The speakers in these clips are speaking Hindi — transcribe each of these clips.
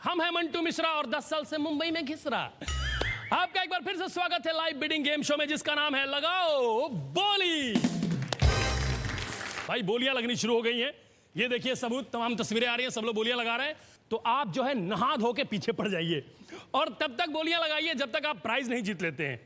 हम हैं मंटू मिश्रा और 10 साल से मुंबई में घिस रहा। आपका एक बार फिर से स्वागत है लाइव बिडिंग गेम शो में जिसका नाम है लगाओ बोली। भाई बोलियां लगनी शुरू हो गई हैं। ये देखिए सबूत, तमाम तस्वीरें आ रही हैं, सब लोग बोलियां लगा रहे हैं। तो आप जो है नहा धो के पीछे पड़ जाइए और तब तक बोलियां लगाइए जब तक आप प्राइज नहीं जीत लेते हैं।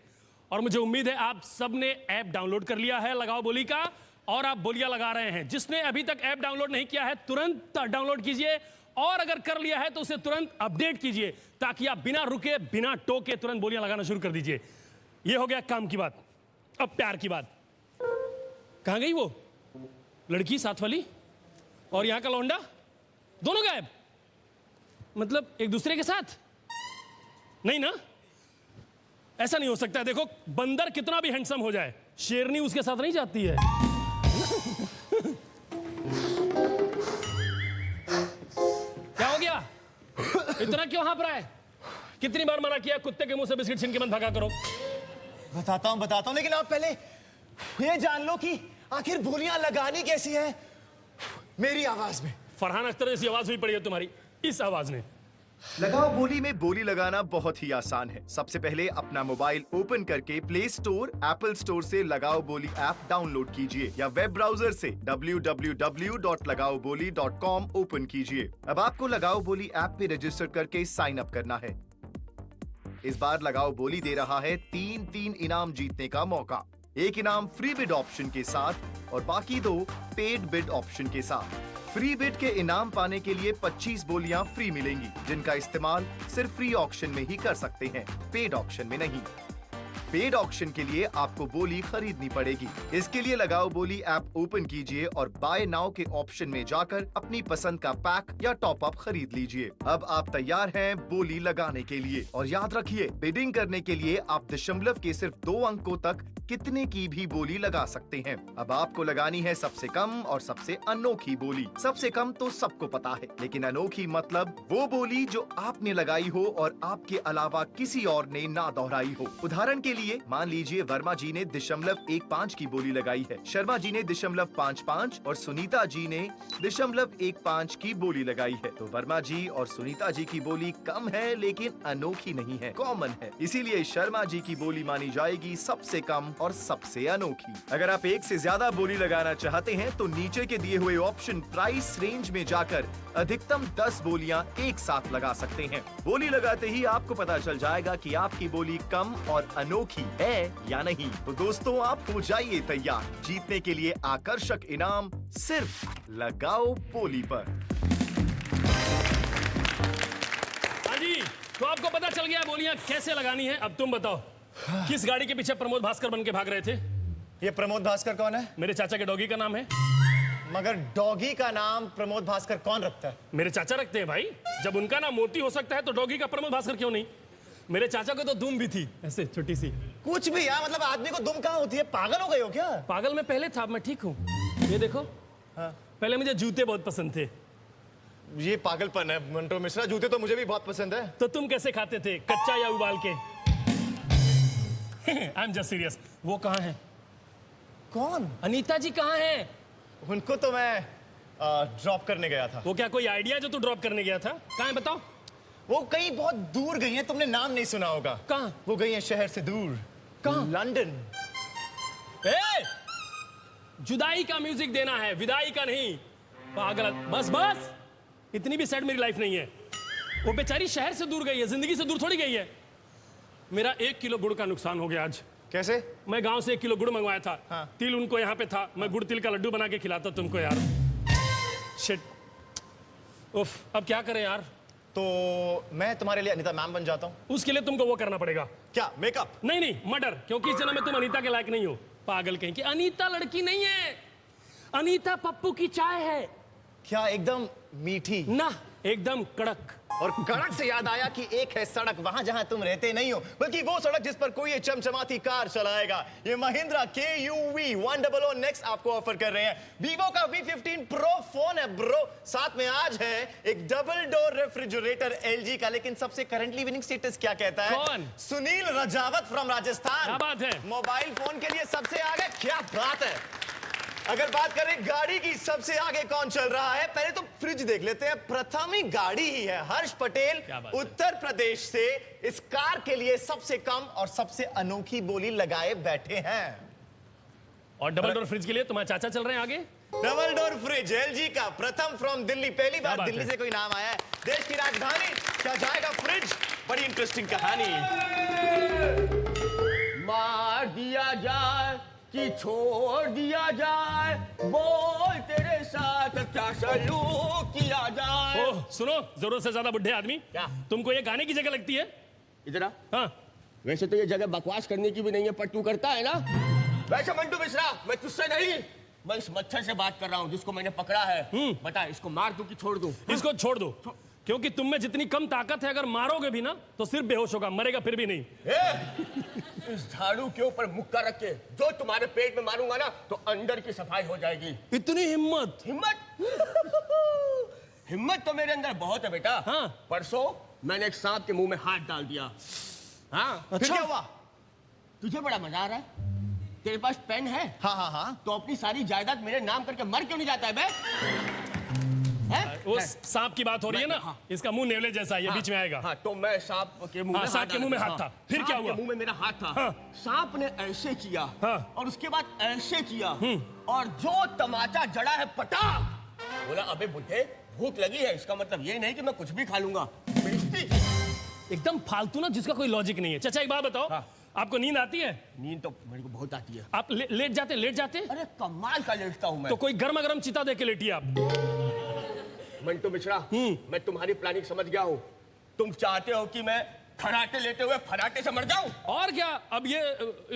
और मुझे उम्मीद है आप सबने ऐप डाउनलोड कर लिया है लगाओ बोली का और आप बोलियां लगा रहे हैं। जिसने अभी तक ऐप डाउनलोड नहीं किया है तुरंत डाउनलोड कीजिए और अगर कर लिया है तो उसे तुरंत अपडेट कीजिए ताकि आप बिना रुके बिना टोके तुरंत बोलियां लगाना शुरू कर दीजिए। यह हो गया काम की बात। अब प्यार की बात। कहां गई वो लड़की साथ वाली और यहां का लौंडा? दोनों गायब? मतलब एक दूसरे के साथ? नहीं ना, ऐसा नहीं हो सकता है। देखो बंदर कितना भी हैंडसम हो जाए शेरनी उसके साथ नहीं जाती है। क्या हो गया? इतना क्यों हाँफ रहा है? कितनी बार मना किया कुत्ते के मुंह से बिस्किट छीन के मत भागा करो। बताता हूं लेकिन आप पहले ये जान लो कि आखिर बोलियां लगानी कैसी है मेरी आवाज में। फरहान अख्तर जैसी आवाज हुई पड़ी है तुम्हारी इस आवाज में। लगाओ बोली में बोली लगाना बहुत ही आसान है। सबसे पहले अपना मोबाइल ओपन करके प्ले स्टोर, एप्पल स्टोर से लगाओ बोली ऐप डाउनलोड कीजिए या वेब ब्राउजर से www.लगाओबोली.com ओपन कीजिए। अब आपको लगाओ बोली ऐप पे रजिस्टर करके साइन अप करना है। इस बार लगाओ बोली दे रहा है 3 इनाम जीतने का मौका। एक इनाम फ्री बिड ऑप्शन के साथ और बाकी 2 पेड बिड ऑप्शन के साथ। फ्री बिड के इनाम पाने के लिए 25 बोलियां फ्री मिलेंगी जिनका इस्तेमाल सिर्फ फ्री ऑक्शन में ही कर सकते हैं, पेड ऑक्शन में नहीं। पेड ऑक्शन के लिए आपको बोली खरीदनी पड़ेगी। इसके लिए लगाओ बोली ऐप ओपन कीजिए और बाय नाउ के ऑप्शन में जाकर अपनी पसंद का पैक या टॉप अप खरीद लीजिए। अब आप तैयार हैं बोली लगाने के लिए। और याद रखिए बिडिंग करने के लिए आप दशमलव के सिर्फ 2 अंकों तक कितने की भी बोली लगा सकते हैं। अब आपको लगानी है सबसे कम और सबसे अनोखी बोली। सबसे कम तो सबको पता है, लेकिन अनोखी मतलब वो बोली जो आपने लगाई हो और आपके अलावा किसी और ने ना दोहराई हो। उदाहरण के लिए मान लीजिए वर्मा जी ने 0.15 की बोली लगाई है, शर्मा जी ने 0.55 और सुनीता जी ने 0.15 की बोली लगाई है। तो वर्मा जी और सुनीता जी की बोली कम है लेकिन अनोखी नहीं है, कॉमन है। इसीलिए शर्मा जी की बोली मानी जाएगी सबसे कम और सबसे अनोखी। अगर आप एक से ज्यादा बोली लगाना चाहते हैं तो नीचे के दिए हुए ऑप्शन प्राइस रेंज में जाकर अधिकतम 10 बोलियां एक साथ लगा सकते हैं। बोली लगाते ही आपको पता चल जाएगा कि आपकी बोली कम और अनोखी है या नहीं। तो दोस्तों आप हो जाइए तैयार जीतने के लिए आकर्षक इनाम सिर्फ लगाओ बोली पर। हाँ जी, तो आपको पता चल गया बोलियां कैसे लगानी है। अब तुम बताओ किस गाड़ी के पीछे प्रमोद भास्कर बन के भाग रहे थे? ये प्रमोद भास्कर कौन है? मेरे चाचा के डॉगी का नाम है। मगर डॉगी का नाम प्रमोद भास्कर कौन रखता है? मेरे चाचा रखते हैं भाई। जब उनका नाम मोती हो सकता है तो डॉगी का प्रमोद भास्कर क्यों नहीं? मेरे चाचा को तो दुम भी थी, ऐसे छोटी सी। कुछ भी यार, मतलब आदमी को दुम कहाँ होती है? पागल हो गए हो क्या? पागल मैं पहले था, मैं ठीक हूँ। ये देखो हाँ। पहले मुझे जूते बहुत पसंद थे। ये पागलपन है मंटो मिश्रा, जूते तो मुझे भी बहुत पसंद है। तो तुम कैसे खाते थे, कच्चा या उबाल के? I am just serious. वो कहाँ है? कौन? अनीता जी कहाँ है? उनको तो मैं ड्रॉप करने गया था। वो क्या कोई आइडिया जो तू ड्रॉप करने गया था? कहाँ है बताओ? वो कहीं बहुत दूर गई हैं, तुमने नाम नहीं सुना होगा। कहाँ? वो गई हैं शहर से दूर। कहाँ? लंदन। जुदाई का म्यूजिक देना है, विदाई का नहीं। पागल, बस बस, इतनी भी सैड मेरी लाइफ नहीं है। वो बेचारी शहर से दूर गई है, जिंदगी से दूर थोड़ी गई है। मेरा 1 किलो गुड़ का नुकसान हो गया आज। कैसे? मैं गांव से 1 किलो गुड़ मंगवाया था। हाँ। तिल उनको यहाँ पे था, मैं गुड़ तिल का लड्डू बना के खिलाता तुमको यार। शिट। उफ, अब क्या करें यार? तो मैं तुम्हारे लिए अनीता मैम बन जाता हूँ। उसके लिए तुमको वो करना पड़ेगा। क्या? मेकअप? नहीं, मर्डर, क्योंकि इस जन्म में तुम अनीता के लायक नहीं हो। पागल कहीं कि अनीता लड़की नहीं है, अनीता पप्पू की चाय है। क्या एकदम मीठी? ना, एकदम कड़क। और कड़क से याद आया कि एक है सड़क वहां जहां तुम रहते नहीं हो, बल्कि वो सड़क जिस पर कोई चमचमाती कार चलाएगा। ये महिंद्रा KUV 100 नेक्स्ट आपको ऑफर कर रहे हैं। वीवो का V15 Pro फोन है ब्रो। साथ में आज है एक डबल डोर रेफ्रिजरेटर LG का। लेकिन सबसे करंटली विनिंग स्टेटस क्या कहता है? कौन? सुनील रजावत फ्रॉम राजस्थान। क्या बात है? मोबाइल फोन के लिए सबसे आगे। क्या बात है। अगर बात करें गाड़ी की सबसे आगे कौन चल रहा है, पहले तो फ्रिज देख लेते हैं। प्रथम ही गाड़ी ही है। हर्ष पटेल क्या बात है? उत्तर प्रदेश से इस कार के लिए सबसे कम और सबसे अनोखी बोली लगाए बैठे हैं। और डबल डोर फ्रिज के लिए तुम्हारे चाचा चल रहे हैं आगे। डबल डोर फ्रिज एलजी का प्रथम फ्रॉम दिल्ली, पहली बार बात दिल्ली है? से कोई नाम आया है। देश की राजधानी क्या जाएगा फ्रिज? बड़ी इंटरेस्टिंग कहानी। मार दिया जाए कि छोड़ दिया जाए, बोल तेरे साथ क्या सलूक किया जाए। ओह सुनो, जरूरत से ज्यादा बुढ़े आदमी, क्या? तुमको ये गाने की जगह लगती है? इधर हाँ वैसे तो ये जगह बकवास करने की भी नहीं है, पर तू करता है ना। वैसे मंटू मिश्रा, मैं तुझसे नहीं, मैं इस मच्छर से बात कर रहा हूँ जिसको मैंने पकड़ा है। बता, इसको मार दूं कि छोड़ दूं? इसको छोड़ दो, क्योंकि तुम में जितनी कम ताकत है, अगर मारोगे भी ना तो सिर्फ बेहोश होगा, मरेगा फिर भी नहीं। इस झाड़ू के ऊपर मुक्का रख के जो तुम्हारे पेट में मारूंगा ना, तो अंदर की सफाई हो जाएगी। इतनी हिम्मत? हिम्मत तो मेरे अंदर बहुत है बेटा। हाँ। परसों मैंने एक सांप के मुंह में हाथ डाल दिया। हाँ। फिर क्या हुआ? तुझे बड़ा मजा आ रहा है? तेरे पास पेन है? हाँ हाँ हाँ। तो अपनी सारी जायदाद मेरे नाम करके मर क्यों नहीं जाता है बे? वो सांप की बात हो रही है ना, हाँ। इसका मुंह नेवले जैसा है, ये बीच में आएगा। हाँ, तो मैं सांप के मुंह हाँ, में सांप के मुंह में हाथ था। फिर क्या हुआ? मुंह में मेरा हाथ था। हाँ। सांप ने ऐसे किया, हाँ। और उसके बाद ऐसे किया, और जो तमाचा जड़ा है पटाक, बोला अबे बुड्ढे भूख लगी है, इसका मतलब ये नहीं कि मैं कुछ भी खा लूंगा। बेइज्जती। एकदम फालतू ना, जिसका कोई लॉजिक नहीं है। चाचा एक बात बताओ, हाँ। आपको नींद आती है? नींद तो मेरे को बहुत आती है। आप लेट जाते? अरे कमाल का लेटता हूं मैं। तो कोई गर्मा गर्म चिता दे के लेटिए आप। मंटू मिश्रा, मैं तुम्हारी प्लानिंग समझ गया हूँ। तुम चाहते हो कि मैं खराटे लेते हुए फराटे से मर जाऊं? और क्या, अब ये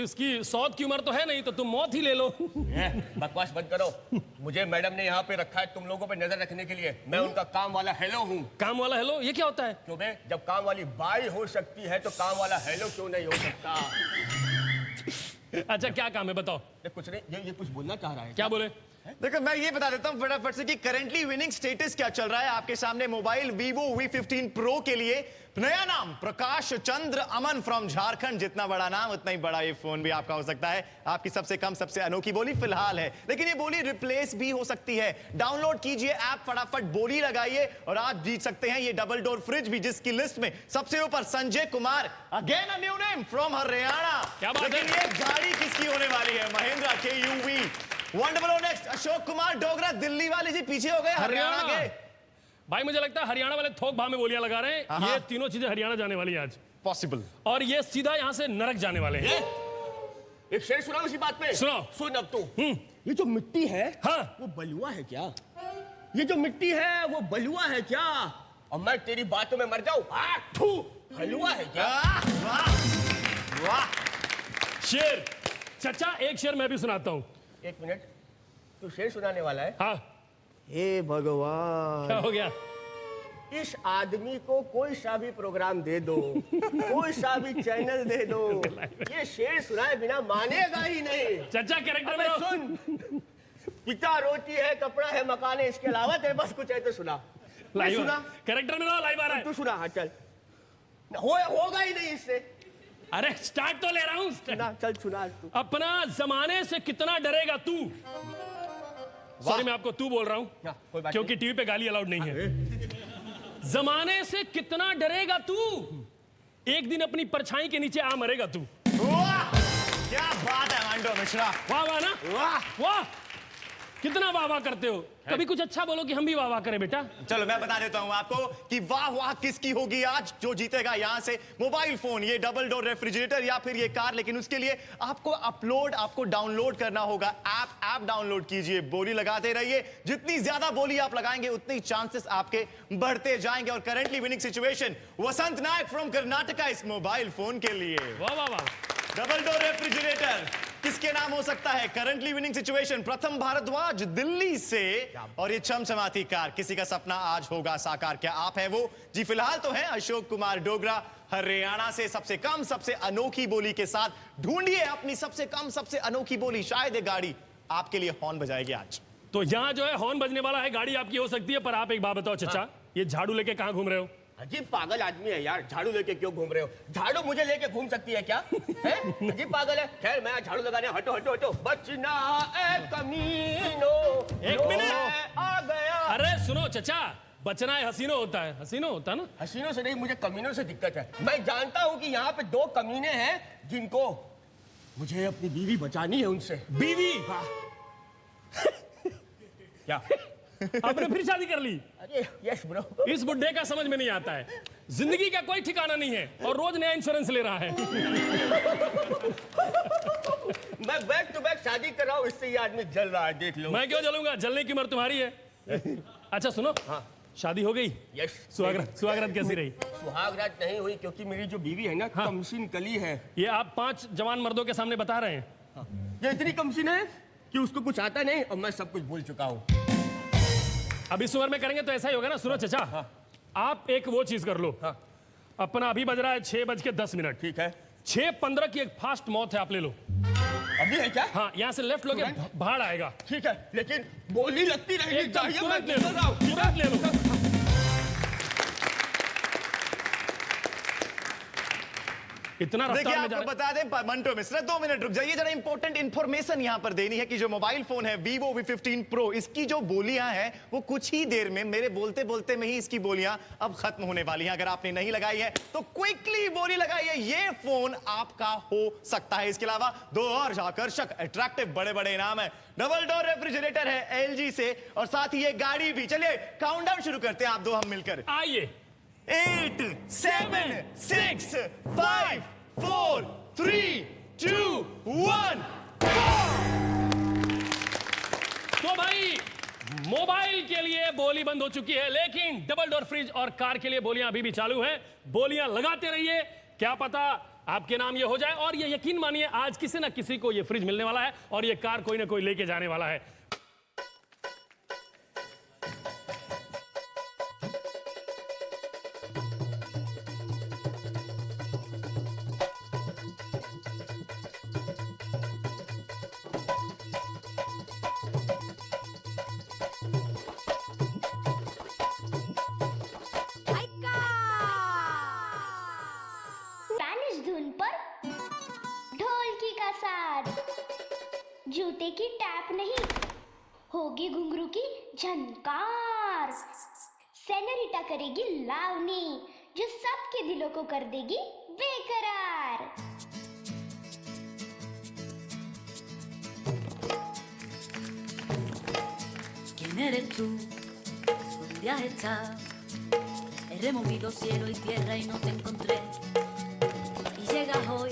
इसकी 100 की उम्र तो है नहीं, तो तुम मौत ही ले लो। बकवास बंद करो। मुझे मैडम ने यहाँ पे रखा है तुम लोगों पे नजर रखने के लिए। मैं उनका काम वाला हेलो हूँ। काम वाला हेलो, ये क्या होता है? क्यों बे, जब काम वाली बाई हो सकती है तो काम वाला हेलो क्यों नहीं हो सकता? अच्छा क्या काम है बताओ? कुछ नहीं, ये कुछ बोलना चाह रहा है। क्या बोले? देखो मैं ये बता देता हूं फटाफट से कि करंटली विनिंग स्टेटस क्या चल रहा है। आपके सामने मोबाइल Vivo V15 Pro के लिए नया नाम प्रकाश चंद्र अमन फ्रॉम झारखंड। जितना बड़ा नाम उतना ही बड़ा ये फोन भी आपका हो सकता है। आपकी सबसे कम सबसे अनोखी बोली फिलहाल है, लेकिन ये बोली रिप्लेस भी हो सकती है। डाउनलोड कीजिए ऐप, फटाफट बोली लगाइए और आज जीत सकते हैं ये डबल डोर फ्रिज भी, जिसकी लिस्ट में सबसे ऊपर Sanjay Kumar, again a new name from Haryana. क्या बात है? लेकिन ये गाड़ी किसकी होने वाली है? Mahindra KUV 100 next. अशोक कुमार डोगरा दिल्ली वाले जी पीछे हो गए हरियाणा के। भाई मुझे लगता है हरियाणा वाले थोक भाव में बोलियां लगा रहे हैं। ये तीनों चीजें हरियाणा जाने वाली है आज, पॉसिबल। और ये सीधा यहाँ से नरक जाने वाले हैं। एक शेर सुनाओ इसी बात पे। सुनाओ। सुन अब तू। ये जो मिट्टी है, हाँ। वो बलुआ है क्या? ये जो मिट्टी है वो बलुआ है क्या? और मैं तेरी बातों में मर जाऊं? हलवा है क्या? वाह वाह। शेर चचा, एक शेर मैं भी सुनाता हूँ। एक मिनट, तू शेर सुनाने वाला है? हाँ। हे भगवान, क्या हो गया? इस आदमी को कोई सा भी प्रोग्राम दे दो, कोई सा भी चैनल दे दो, ये शेर सुनाए बिना मानेगा ही नहीं। चचा कैरेक्टर में अबे रहो। सुन, पिता रोटी है, कपड़ा है, मकान है, इसके अलावा तेरे पास कुछ है तो सुना। लाइव सुना, कैरेक्टर में रहो, लाइव आ रहा है। तू सुना। हाँ चल, होगा ही नहीं इससे। अरे स्टार्ट तो ले रहा हूँ। सुना, चल सुना तू। अपना जमाने से कितना डरेगा तू। सॉरी मैं आपको तू बोल रहा हाँ, कोई हूँ बात क्योंकि टीवी पे गाली अलाउड नहीं है। जमाने से कितना डरेगा तू, एक दिन अपनी परछाई के नीचे आ मरेगा तू। वाह क्या बात है मंटू मिश्रा। वाह वाह ना, वाह वाह। कितना वाह वाह करते हो, कभी कुछ अच्छा बोलो कि हम भी वाह वाह करें बेटा। चलो मैं बता देता हूं आपको कि वाह वाह किसकी होगी आज। जो जीतेगा यहां से मोबाइल फोन, ये डबल डोर रेफ्रिजरेटर या फिर ये कार, लेकिन उसके लिए आपको डाउनलोड करना होगा ऐप डाउनलोड कीजिए, बोली लगाते रहिए। जितनी ज्यादा बोली आप लगाएंगे उतनी चांसेस आपके बढ़ते जाएंगे। और currently winning situation Vasant Nayak from Karnataka इस मोबाइल फोन के लिए। वाह वाह वाह। डबल डोर रेफ्रिजरेटर किसके नाम हो सकता है? करंटली विनिंग सिचुएशन प्रथम भारद्वाज दिल्ली से, और ये चमचमाती कार किसी का सपना आज होगा साकार। क्या आप है वो? जी फिलहाल तो है अशोक कुमार डोगरा हरियाणा से। सबसे कम सबसे अनोखी बोली के साथ ढूंढिए अपनी सबसे कम सबसे अनोखी बोली। शायद ये गाड़ी आपके लिए हॉर्न बजाएगी आज। तो यहाँ जो है हॉर्न बजने वाला है, गाड़ी आपकी हो सकती है। पर आप एक बात बताओ चचा, ये झाड़ू लेके कहाँ घूम रहे हो? अजीब पागल आदमी है यार, झाड़ू लेके क्यों घूम रहे हो? झाड़ू मुझे लेके घूम सकती है क्या? है? अजीब पागल है। खैर मैं झाड़ू लगाने, हटो हटो हटो। बचना ए कमीने सुनो चचा, बचना है हसीनो होता है, हसीनो होता है ना। हसीनों से नहीं, मुझे कमीनों से दिक्कत है। मैं जानता हूँ कि यहाँ पे 2 कमीने हैं जिनको मुझे अपनी बीवी बचानी है उनसे। बीवी? हाँ। क्या? आपने फिर शादी कर ली? अरे यस ब्रो। इस बुड्ढे का समझ में नहीं आता है, जिंदगी का कोई ठिकाना नहीं है और रोज नया इंश्योरेंस ले रहा है। मैं बैक टू बैक शादी कर रहा हूँ, इससे ये आदमी जल रहा है, देख लो। मैं क्यों जलूंगा, जलने की उम्र तुम्हारी है। अच्छा सुनो, हाँ। शादी हो गई? यस। सुहागरात कैसी रही? सुहागरात नहीं हुई क्योंकि मेरी जो बीवी है ना, हाँ। कमसिन कली है। ये आप 5 जवान मर्दों के सामने बता रहे हैं? हाँ। ये इतनी कमसिन है कि उसको कुछ आता नहीं और मैं सब कुछ भूल चुका हूँ। अब इस उम्र में करेंगे तो ऐसा ही होगा ना। सुनो चचा, हाँ। आप एक वो चीज कर लो। हाँ। अपना अभी बज रहा है 6:10। ठीक है। 6:15 की एक फास्ट मौत है, आप ले लो। अभी है क्या? हाँ, यहाँ से लेफ्ट लोगे भाड़ आएगा। ठीक है, लेकिन बोली लगती रहेगी एकदम चाहिए। तुरंत ले मैं लो, बोल रहा हूँ। तुरंत ले लो। इतना देखिए रफ्तार में जा आपको रहे बता दें मंटो मिश्रा, 2 मिनट रुक जाइए जरा। इंपॉर्टेंट इंफॉर्मेशन यहां पर देनी है कि जो मोबाइल फोन है Vivo V15 Pro, इसकी जो बोलियां हैं वो कुछ ही देर में, मेरे बोलते बोलते में ही इसकी बोलियां अब खत्म होने वाली हैं। अगर आपने नहीं लगाई है तो क्विकली बोली लगाइए, ये फोन आपका हो सकता है। इसके अलावा 2 और आकर्षक अट्रैक्टिव बड़े बड़े इनाम है। डबल डोर रेफ्रिजरेटर है LG से और साथ ही ये गाड़ी भी। चलिए काउंटडाउन शुरू करते हैं आप 2 हम मिलकर। आइए। 8 7 6 5 4 3 2 1। तो भाई मोबाइल के लिए बोली बंद हो चुकी है, लेकिन डबल डोर फ्रिज और कार के लिए बोलियां अभी भी चालू हैं। बोलियां लगाते रहिए, क्या पता आपके नाम ये हो जाए। और ये यकीन मानिए, आज किसी ना किसी को ये फ्रिज मिलने वाला है और ये कार कोई ना कोई लेके जाने वाला है। स्पेनिश धुन पर ढोलकी का साथ, जूते की टैप नहीं होगी घुंघरू की झनकार। सेनोरिटा करेगी लावनी जो सबके दिलों को कर देगी बेकरार। ¿Quién eres tú? ¿Dónde has estado? He removido cielo y tierra y no te encontré. Y llegas hoy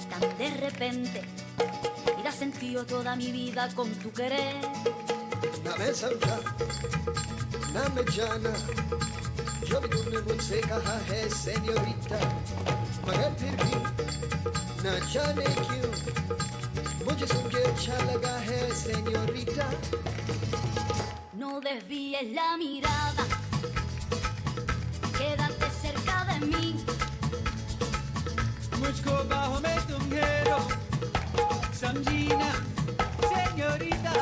tan de repente y la sentido toda mi vida con tu querer. ना मैं समझा ना मैं जाना जो भी तुमने मुझसे कहा है सेन्योरिटा, मगर फिर भी ना जाने क्यों मुझे सुन के अच्छा लगा है senorita. No desvíes la mirada, quédate cerca de mí. मुझको बाहों में तुम घेरो, समझी ना सेन्योरिटा।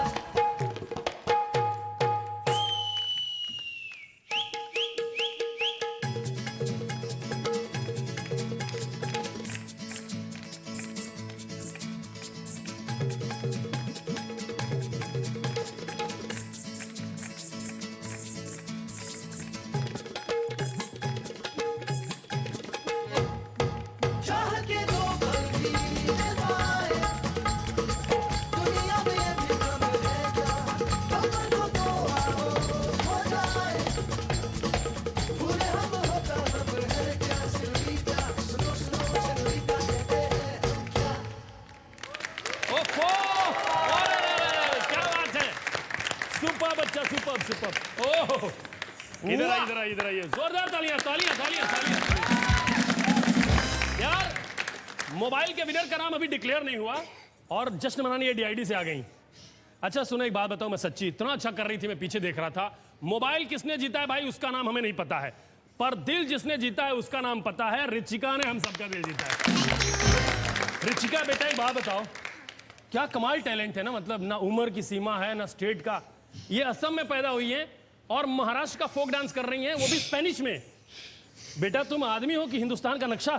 चाह के दो पल भी निभाए, दुनिया में ये भी कम है क्या, कमर को तो आओ हो जाए, पूरे हम होता हम है क्या सेन्योरिटा। सुनो सुनो सेन्योरिटा कहते हैं हम क्या। ओहो! अरे, क्या बात है! सुपर बच्चा, सुपर। ओह! इधर आइए। जोरदार तालियां, तालियां, तालियां, तालियां। यार, मोबाइल के विनर का नाम अभी डिक्लेयर नहीं हुआ और जश्न मनाने ये DID से आ गई। अच्छा सुनो, एक बात बताओ, मैं सच्ची इतना अच्छा कर रही थी, मैं पीछे देख रहा था। मोबाइल किसने जीता है भाई, उसका नाम हमें नहीं पता है, पर दिल जिसने जीता है उसका नाम पता है। रिचिका ने हम सबका दिल जीता है। रिचिका बेटा, एक बात बताओ, क्या कमाल टैलेंट है ना। मतलब ना उम्र की सीमा है ना स्टेट का। ये असम में पैदा हुई है और महाराष्ट्र का फोक डांस कर रही हैं, वो भी स्पेनिश में। बेटा तुम आदमी हो कि हिंदुस्तान का नक्शा?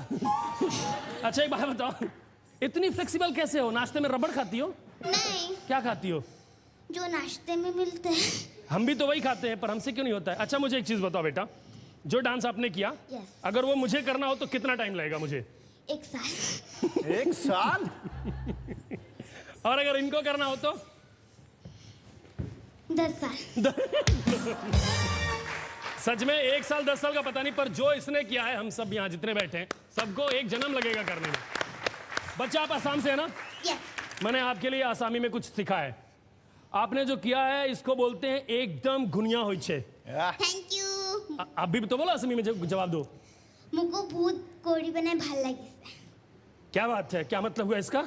अच्छा एक बात बताओ, इतनी फ्लेक्सिबल कैसे हो? नाश्ते में रबड़ खाती हो? नहीं, क्या खाती हो? जो नाश्ते में मिलते हैं। हम भी तो वही खाते हैं, पर हमसे क्यों नहीं होता है? अच्छा मुझे एक चीज बताओ बेटा, जो डांस आपने किया, Yes. अगर वो मुझे करना हो तो कितना टाइम लगेगा मुझे? 1 साल। 1 साल? और अगर इनको करना हो तो? 10 साल। सच में 1 साल 10 साल का पता नहीं, पर जो इसने किया है, हम सब यहाँ जितने बैठे हैं सबको 1 जन्म लगेगा करने में। बच्चा आप आसाम से है ना? Yes. मैंने आपके लिए आसामी में कुछ सीखा है। आपने जो किया है इसको बोलते हैं एकदम गुनिया होई छे। Thank you. आप भी तो बोलो आसामी में जवाब दो। मुझको बहुत कोड़ी बनाए ভাল লাগিছে। क्या बात है, क्या मतलब हुआ इसका?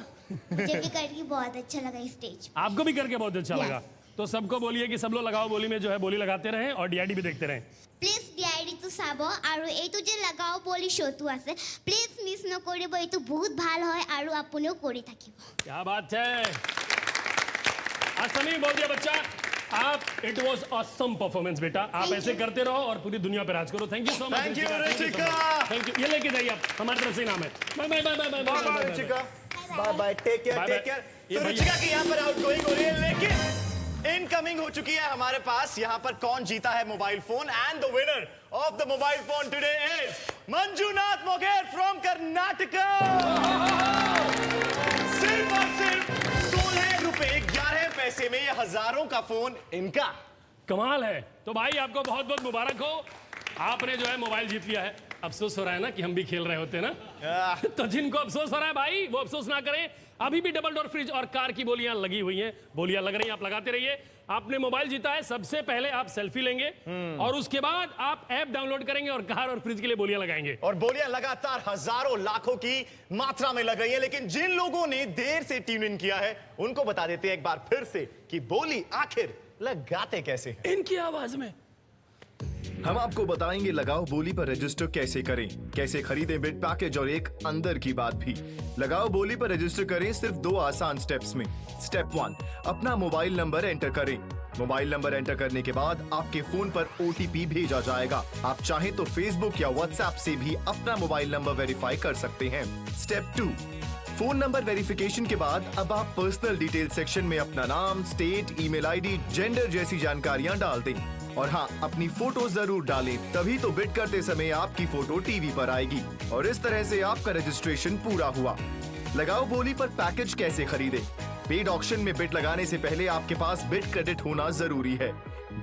मुझे भी करके बहुत अच्छा लगा स्टेज। आपको भी करके बहुत अच्छा Yes. लगा। तो सबको बोलिए कि सब लोग लगाओ बोली में जो है बोली लगाते रहें और डीआईडी भी देखते रहें। প্লিজ ডিআইডিটো চাব আৰু এইটো যে লগাও বুলি শ্ব'টো আছে প্লিজ মিছ নকৰিব, এইটো বহুত ভাল হয় আৰু আপুনিও কৰি থাকিব। क्या बात है, आसामी बोल दिया बच्चा। आप इट वॉज ऑसम परफॉर्मेंस बेटा, आप Thank ऐसे you. करते रहो और पूरी दुनिया पे राज करो। Thank you so much. Thank you, Ruchika. Thank you, ये लेके जाइए आप, हमारी तरफ से नाम है। Bye bye bye bye bye bye bye Ruchika, bye bye, take care, Bye take bye. Care. ये तो भैया- रुचिका की यहाँ पर आउटगोइंग हो रही है, लेकिन इनकमिंग हो चुकी है हमारे पास। यहाँ पर कौन जीता है mobile phone, and the winner of the mobile phone today is Manjunath Moger from Karnataka. सिर्फ और सिर्फ 16 रुपए 11 पैसे में ये हजारों का फोन इनका। कमाल है। तो भाई आपको बहुत बहुत मुबारक हो, आपने जो है मोबाइल जीत लिया है। अफसोस हो रहा है ना कि हम भी खेल रहे होते ना। तो जिनको अफसोस हो रहा है भाई वो अफसोस ना करें, अभी भी डबल डोर फ्रिज और कार की बोलियां लगी हुई हैं, बोलियां लग रही हैं, आप लगाते रहिए। आपने मोबाइल जीता है, सबसे पहले आप सेल्फी लेंगे और उसके बाद आप ऐप डाउनलोड करेंगे और कार और फ्रिज के लिए बोलियां लगाएंगे। और बोलियां लगातार हजारों लाखों की मात्रा में लग रही है, लेकिन जिन लोगों ने देर से ट्यून इन किया है उनको बता देते हैं एक बार फिर से कि बोली आखिर लगाते कैसे हैं। इनकी आवाज में हम आपको बताएंगे लगाओ बोली पर रजिस्टर कैसे करें, कैसे खरीदें बिट पैकेज और एक अंदर की बात भी। लगाओ बोली पर रजिस्टर करें सिर्फ 2 आसान स्टेप्स में। स्टेप 1, अपना मोबाइल नंबर एंटर करें। मोबाइल नंबर एंटर करने के बाद आपके फोन पर OTP भेजा जाएगा। आप चाहें तो फेसबुक या व्हाट्सएप से भी अपना मोबाइल नंबर वेरीफाई कर सकते हैं। स्टेप 2, फोन नंबर वेरिफिकेशन के बाद अब आप पर्सनल डिटेल सेक्शन में अपना नाम, स्टेट, ईमेल आईडी, जेंडर जैसी जानकारियां डाल दें। और हाँ, अपनी फोटो जरूर डालें, तभी तो बिड करते समय आपकी फोटो टीवी पर आएगी। और इस तरह से आपका रजिस्ट्रेशन पूरा हुआ। लगाओ बोली पर पैकेज कैसे खरीदे? पेड ऑक्शन में बिड लगाने से पहले आपके पास बिड क्रेडिट होना जरूरी है।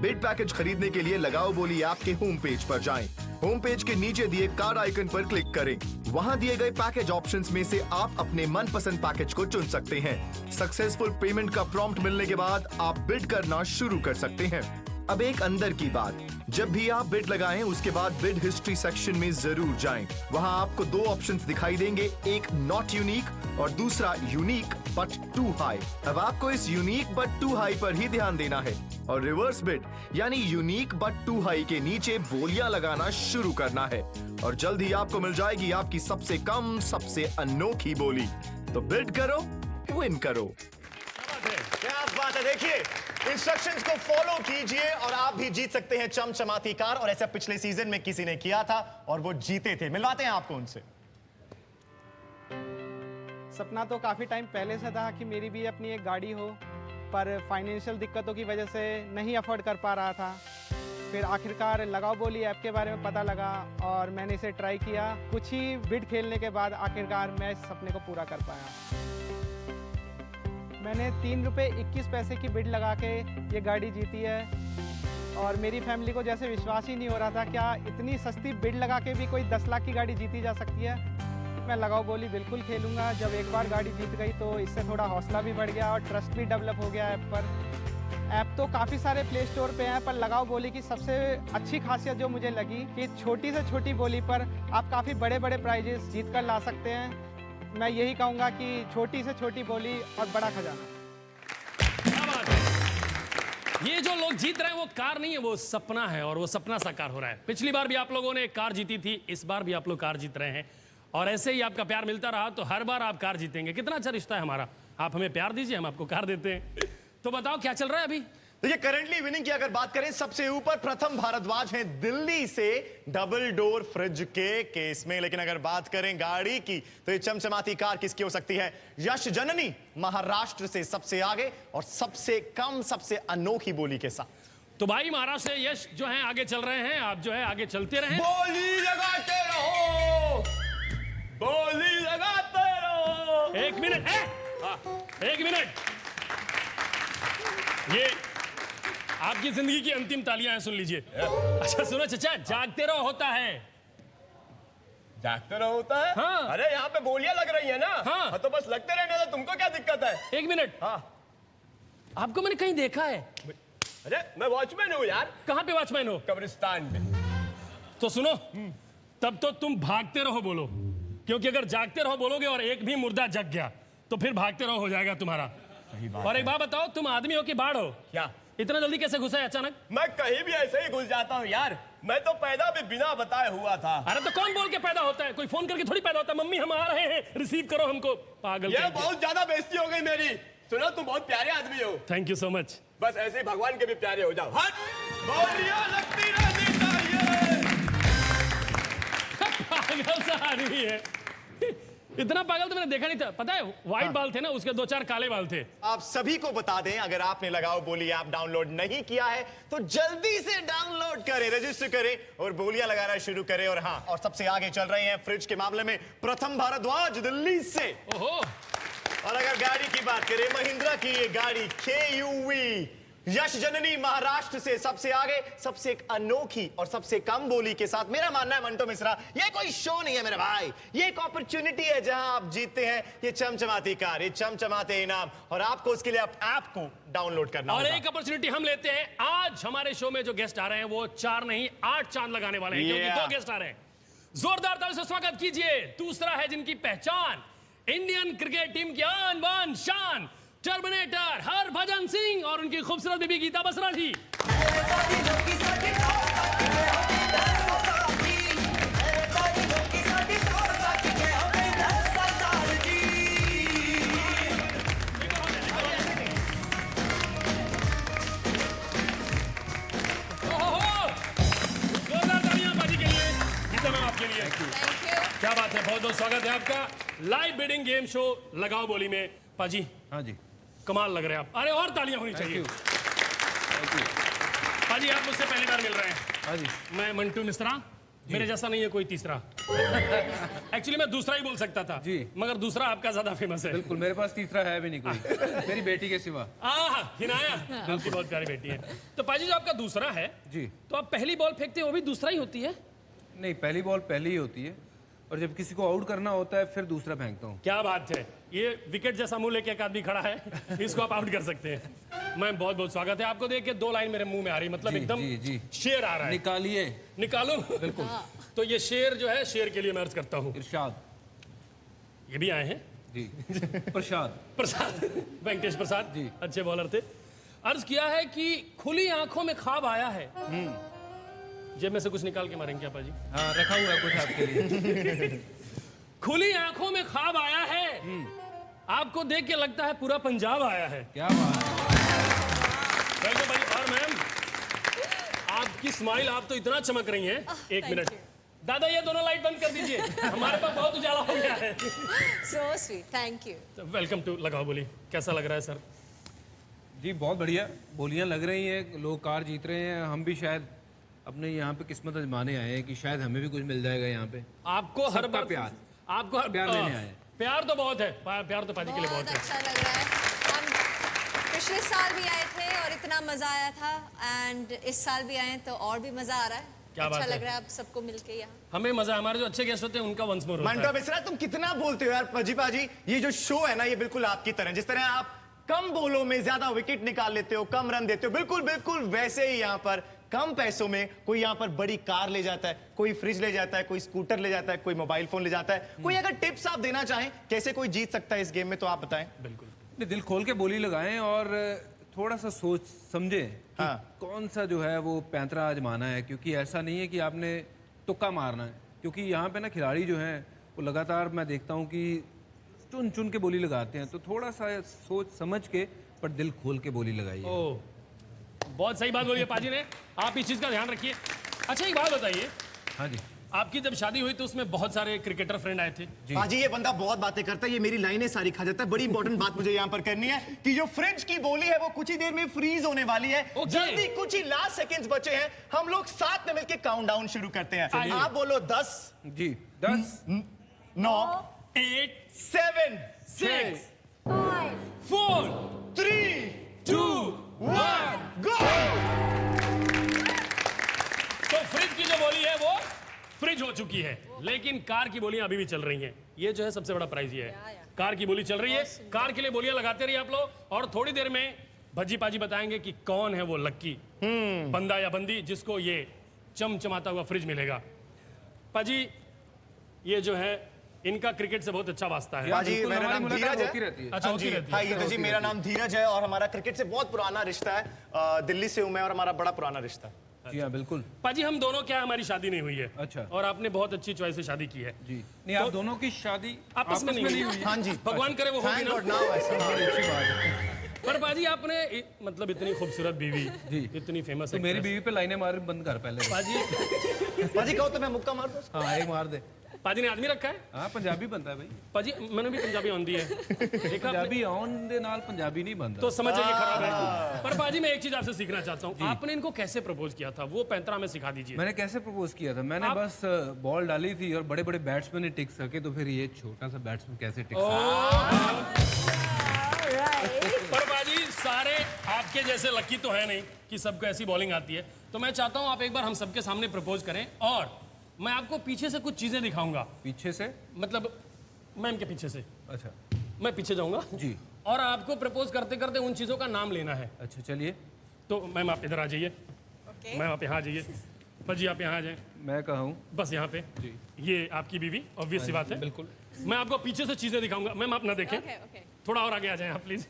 बिड पैकेज खरीदने के लिए लगाओ बोली ऐप के होम पेज पर जाएं। होम पेज के नीचे दिए कार्ड आइकन पर क्लिक करें। वहां दिए गए पैकेज ऑप्शंस में से आप अपने मनपसंद पैकेज को चुन सकते हैं। सक्सेसफुल पेमेंट का प्रॉम्प्ट मिलने के बाद आप बिड करना शुरू कर सकते हैं। अब एक अंदर की बात, जब भी आप बिड लगाएं उसके बाद बिड हिस्ट्री सेक्शन में जरूर जाएं। वहां आपको 2 ऑप्शंस दिखाई देंगे, एक नॉट यूनिक और दूसरा यूनिक बट टू हाई। अब आपको इस यूनिक बट टू हाई पर ही ध्यान देना है और रिवर्स बिड यानी यूनिक बट टू हाई के नीचे बोलियां लगाना शुरू करना है और जल्द ही आपको मिल जाएगी आपकी सबसे कम, सबसे अनोखी बोली। तो बिड करो, विन करो। क्या बात है। देखिए, इंस्ट्रक्शंस को फॉलो कीजिए और आप भी जीत सकते हैं चमचमाती कार। और ऐसा पिछले सीजन में किसी ने किया था और वो जीते थे। मिलवाते हैं आपको उनसे। सपना तो काफ़ी टाइम पहले से था कि मेरी भी अपनी एक गाड़ी हो, पर फाइनेंशियल दिक्कतों की वजह से नहीं अफोर्ड कर पा रहा था। फिर आखिरकार लगाओ बोली ऐप के बारे में पता लगा और मैंने इसे ट्राई किया। कुछ ही बिड खेलने के बाद आखिरकार मैं इस सपने को पूरा कर पाया। मैंने 3 रुपये 21 पैसे की बिड लगा के ये गाड़ी जीती है और मेरी फैमिली को जैसे विश्वास ही नहीं हो रहा था, क्या इतनी सस्ती बिड लगा के भी कोई 10 लाख की गाड़ी जीती जा सकती है। मैं लगाओ बोली बिल्कुल खेलूँगा। जब एक बार गाड़ी जीत गई तो इससे थोड़ा हौसला भी बढ़ गया और ट्रस्ट भी डेवलप हो गया ऐप पर। ऐप तो काफ़ी सारे प्ले स्टोर पे हैं, पर लगाओ बोली की सबसे अच्छी खासियत जो मुझे लगी कि छोटी से छोटी बोली पर आप काफ़ी बड़े बड़े प्राइजेस जीत कर ला सकते हैं। मैं यही कहूँगा कि छोटी से छोटी बोली और बड़ा खजाना। क्या बात है। ये जो लोग जीत रहे हैं वो कार नहीं है, वो सपना है और वो सपना साकार हो रहा है। पिछली बार भी आप लोगों ने एक कार जीती थी, इस बार भी आप लोग कार जीत रहे हैं और ऐसे ही आपका प्यार मिलता रहा तो हर बार आप कार जीतेंगे। कितना अच्छा रिश्ता है हमारा। आप हमें प्यार दीजिए, हम आपको कार देते हैं। तो बताओ क्या चल रहा है अभी? देखिए, करंटली विनिंग की अगर बात करें, सबसे ऊपर प्रथम भारद्वाज हैं दिल्ली से डबल डोर फ्रिज के केस में। लेकिन अगर बात करें गाड़ी की तो ये चमचमाती कार किसकी हो सकती है? यश जननी महाराष्ट्र से सबसे आगे और सबसे कम, सबसे अनोखी बोली के साथ। तो भाई महाराष्ट्र से यश जो है आगे चल रहे हैं, आप जो है आगे चलते रहें। बोली लगाते रहो, बोली लगाते रहो। एक मिनट है, एक मिनट। ये आपकी जिंदगी की अंतिम तालियां हैं, सुन लीजिए। अच्छा सुनो चचा, जागते रहो होता है। जागते रहो होता है? हाँ। अरे यहाँ पे बोलियां लग रही है ना। हाँ। तो बस लगते रहने दो, तुमको क्या दिक्कत है? एक मिनट, हाँ। आपको मैंने कहीं देखा है। अरे मैं वॉचमैन हूँ यार, कहाँ पे वॉचमैन हो? कब्रिस्तान में। तो सुनो, तब तो तुम भागते रहो बोलो, क्योंकि अगर जागते रहो बोलोगे और एक भी मुर्दा जग गया तो फिर भागते रहो हो जाएगा तुम्हारा। और एक बात बताओ, तुम आदमी हो कि बाढ़ हो? क्या इतना जल्दी कैसे घुसा है अचानक? मैं कहीं भी ऐसे ही घुस जाता हूँ यार, मैं तो पैदा भी बिना बताए हुआ था। अरे तो कौन बोल के पैदा होता है? कोई फोन करके थोड़ी पैदा होता है। मम्मी हम आ रहे हैं, रिसीव करो हमको। पागल ये बहुत ज्यादा बेइज्जती हो गई मेरी। सुनो, तुम बहुत प्यारे आदमी हो। Thank you so much. बस ऐसे ही भगवान के भी प्यारे हो जाओ। हट, बोलियां लगती रहनी चाहिए। पागल सा आदमी है। इतना पागल तो मैंने देखा नहीं था। पता है, व्हाइट बाल थे ना, उसके 2-4 काले बाल थे। आप सभी को बता दें, अगर आपने लगाओ बोली ऐप डाउनलोड नहीं किया है तो जल्दी से डाउनलोड करें, रजिस्टर करें और बोलियां लगाना शुरू करें। और हाँ, और सबसे आगे चल रहे हैं फ्रिज के मामले में प्रथम भारद्वाज दिल्ली से। ओहो। और अगर गाड़ी की बात करें, महिंद्रा की ये गाड़ी KUV यश जननी महाराष्ट्र से सबसे आगे, सबसे एक अनोखी और सबसे कम बोली के साथ। मेरा मानना है मंटो मिश्रा, ये कोई शो नहीं है मेरे भाई, ये एक अपॉर्चुनिटी है जहां आप जीतते हैं ये चमचमाती कार, ये चमचमाते इनाम, और आपको उसके लिए आप ऐप को डाउनलोड करना और होगा। एक अपॉर्चुनिटी हम लेते हैं। आज हमारे शो में जो गेस्ट आ रहे हैं वो 4 नहीं 8 चांद लगाने वाले हैं, क्योंकि 2 गेस्ट आ रहे हैं। जोरदार ताली से स्वागत कीजिए। दूसरा है जिनकी पहचान इंडियन क्रिकेट टीम की आन बान शान, टर्मिनेटर हरभजन सिंह और उनकी खूबसूरत बीबी गीता बसरा जी। जोरदार तालियां बाजी के लिए, गीता मैम आपके लिए। क्या बात है, बहुत बहुत स्वागत है आपका लाइव बिडिंग गेम शो लगाओ बोली में। पाजी, हाँ जी, कमाल लग रहे हैं आप। अरे और तालियां होनी चाहिए। पाजी, आप मुझसे पहली बार मिल रहे हैं। हाँ जी। मैं मंटू मिश्रा, मेरे जैसा नहीं है कोई तीसरा। एक्चुअली मैं दूसरा ही बोल सकता था जी, मगर दूसरा आपका ज्यादा फेमस है। बिल्कुल, मेरे पास तीसरा है भी नहीं कोई, मेरी बेटी के सिवा। हिनाया, आपकी बहुत प्यारी बेटी है। तो पाजी, जो आपका दूसरा है जी, तो आप पहली बॉल फेंकते हो वो भी दूसरा ही होती है? नहीं, पहली बॉल पहली ही होती है, और जब किसी को आउट करना होता है फिर दूसरा फेंकता हूँ। क्या बात है, ये विकेट जैसा मुंह लेके एक आदमी खड़ा है, इसको आप आउट कर सकते हैं। मैं बहुत बहुत स्वागत है आपको। देख के 2 लाइन मेरे मुंह में आ रही, मतलब जी, एकदम जी, जी। शेर आ रहा है। निकालिए। निकालो। बिल्कुल। तो ये शेर जो है, शेर के लिए मैं अर्ज करता हूँ। इरशाद ये भी आए हैं जी। प्रसाद वेंकटेश प्रसाद जी, अच्छे बॉलर थे। अर्ज किया है कि खुली आंखों में ख्वाब आया है। जेब में से कुछ निकाल के मारेंगे क्या पाजी? हाँ, रखा हुआ है कुछ आपके लिए। खुली आंखों में ख्वाब आया है, आपको देख के लगता है पूरा पंजाब आया है। क्या बात है। वेलकम भाई। और मैम, आपकी स्माइल, आप तो इतना चमक रही हैं। एक मिनट दादा, ये दोनों लाइट बंद कर दीजिए, हमारे पास बहुत उजाला हो गया है। So sweet, thank you. Welcome to लगाओ बोली। कैसा लग रहा है सर? जी बहुत बढ़िया, बोलियां लग रही हैं, लोग कार जीत रहे हैं। हम भी शायद अपने यहाँ पे किस्मत आजमाने आए हैं कि शायद हमें भी कुछ मिल जाएगा यहाँ पे। आपको हर बार प्यार, आपको हर प्यार लेने आए। प्यार तो बहुत है, प्यार तो पाजी के लिए बहुत है। अच्छा लग रहा है। हम पिछले साल भी आए थे और इतना मजा आया था, एंड इस साल भी आए तो और भी मजा आ रहा है। क्या अच्छा बात है। लग रहा है आप सबको मिलके यहाँ। हमें मजा, हमारे जो अच्छे गेस्ट होते हैं उनका वंस मोर होता मंटो है। मिश्रा, तुम कितना बोलते हो यार। पाजी, ये जो शो है ना, ये बिल्कुल आपकी तरह, जिस तरह आप कम बोलों में ज्यादा विकेट निकाल लेते हो, कम रन देते हो, बिल्कुल वैसे ही यहाँ पर कम पैसों में कोई यहाँ पर बड़ी कार ले जाता है, कोई फ्रिज ले जाता है, कोई स्कूटर ले जाता है, कोई मोबाइल फोन ले जाता है। कोई अगर टिप्स आप देना चाहें कैसे कोई जीत सकता है इस गेम में, तो आप बताएं। बिल्कुल, दिल खोल के बोली लगाएं और थोड़ा सा सोच समझे कि कौन सा जो है वो पैंतरा आजमाना है, क्योंकि ऐसा नहीं है कि आपने तुक्का मारना है। क्योंकि यहाँ पे ना खिलाड़ी जो हैं वो लगातार मैं देखता हूँ कि चुन चुन के बोली लगाते हैं, तो थोड़ा सा सोच समझ के पर दिल खोल के बोली लगाइए। ओह, बहुत सही बात बोली है पाजी ने, आप इस चीज का ध्यान रखिए। अच्छा एक बात बताइए, हाँ जी, आपकी जब शादी हुई तो उसमें बहुत सारे क्रिकेटर फ्रेंड आए थे। पाजी ये बंदा बहुत बातें करता है, ये मेरी लाइनें सारी खा जाता है। बड़ी इंपॉर्टेंट बात मुझे यहाँ पर करनी है कि जो फ्रिज की बोली है वो कुछ ही देर में फ्रीज होने वाली है। जल्दी, कुछ ही लास्ट सेकंड्स बचे हैं, हम लोग साथ में मिलकर काउंटडाउन शुरू करते हैं। आप बोलो 10 जी 10 9 8 7 6 5 4 3 2 1 गो। तो फ्रिज की जो बोली है वो फ्रिज हो चुकी है, लेकिन कार की बोलियां अभी भी चल रही हैं। ये जो है सबसे बड़ा प्राइज ये है, कार की बोली चल रही है। कार के लिए बोलियां लगाते रहिए आप लोग, और थोड़ी देर में भज्जी पाजी बताएंगे कि कौन है वो लक्की बंदा या बंदी जिसको ये चमचमाता हुआ फ्रिज मिलेगा। पाजी ये जो है इनका क्रिकेट से बहुत अच्छा वास्ता है। पाजी बिल्कुल, मेरा हमारी नाम मुलाकात धीरज होती है। रहती है। अच्छा, होती रहती है। हाँ गीता जी, मेरा नाम धीरज है और हमारा क्रिकेट से बहुत पुराना रिश्ता है। दिल्ली से हूं मैं और हमारा बड़ा पुराना रिश्ता है। जी हाँ बिल्कुल। पाजी हम दोनों क्या, हमारी शादी नहीं हुई है। अच्छा। और आपने बहुत अच्छी चॉइस से शादी की है। जी नहीं, आप दोनों की शादी आपस में नहीं हुई। हाँ जी, भगवान करे वो होगी थैंक ना। गॉड नाउ ऐसा। अच्छी बात है। पर बाजी आपने मतलब इतनी खूबसूरत बीवी, जी। इतनी फेमस तो मेरी बीवी पे लाइनें मार बंद कर पहले। पाजी पाजी कहो तो मैं मुक्का मार दूं। हाँ एक मार दे। पाजी ने आदमी रखा है। हाँ पंजाबी बनता है भाई। पाजी मैंने भी पंजाबी आंदी है, देखा आपने? पंजाबी ऑन दे नाल पंजाबी नहीं बनता। तो समझ जाइए खराब है। पर पाजी मैं एक चीज आपसे सीखना चाहता हूँ, आपने इनको कैसे प्रपोज किया था वो 15 में सिखा दीजिए। मैंने कैसे प्रपोज किया था? मैंने बस बॉल डाली थी और बड़े बड़े बैट्समैन नहीं टिक सके, तो फिर ये छोटा सा बैट्समैन कैसे टिक सके? पर बाजी सारे आपके जैसे लकी तो है नहीं कि सबको ऐसी बॉलिंग आती है, तो मैं चाहता हूँ आप एक बार हम सबके सामने प्रपोज करें और मैं आपको पीछे से कुछ चीजें दिखाऊंगा। पीछे से? मतलब मैम के पीछे से। अच्छा मैं पीछे जाऊंगा जी। और आपको प्रपोज करते करते उन चीजों का नाम लेना है। अच्छा चलिए। तो मैम आप इधर आ जाइए, मैम आप यहाँ आ जाइए, पाजी आप यहाँ आ जाएं, मैं कहा हूँ बस यहाँ पे। जी। ये आपकी बीवी, ऑब्वियस सी बात है। बिल्कुल। मैं आपको पीछे से चीजें दिखाऊंगा। मैम आप ना देखें, ओके। थोड़ा और आगे आ जाएं आप प्लीज।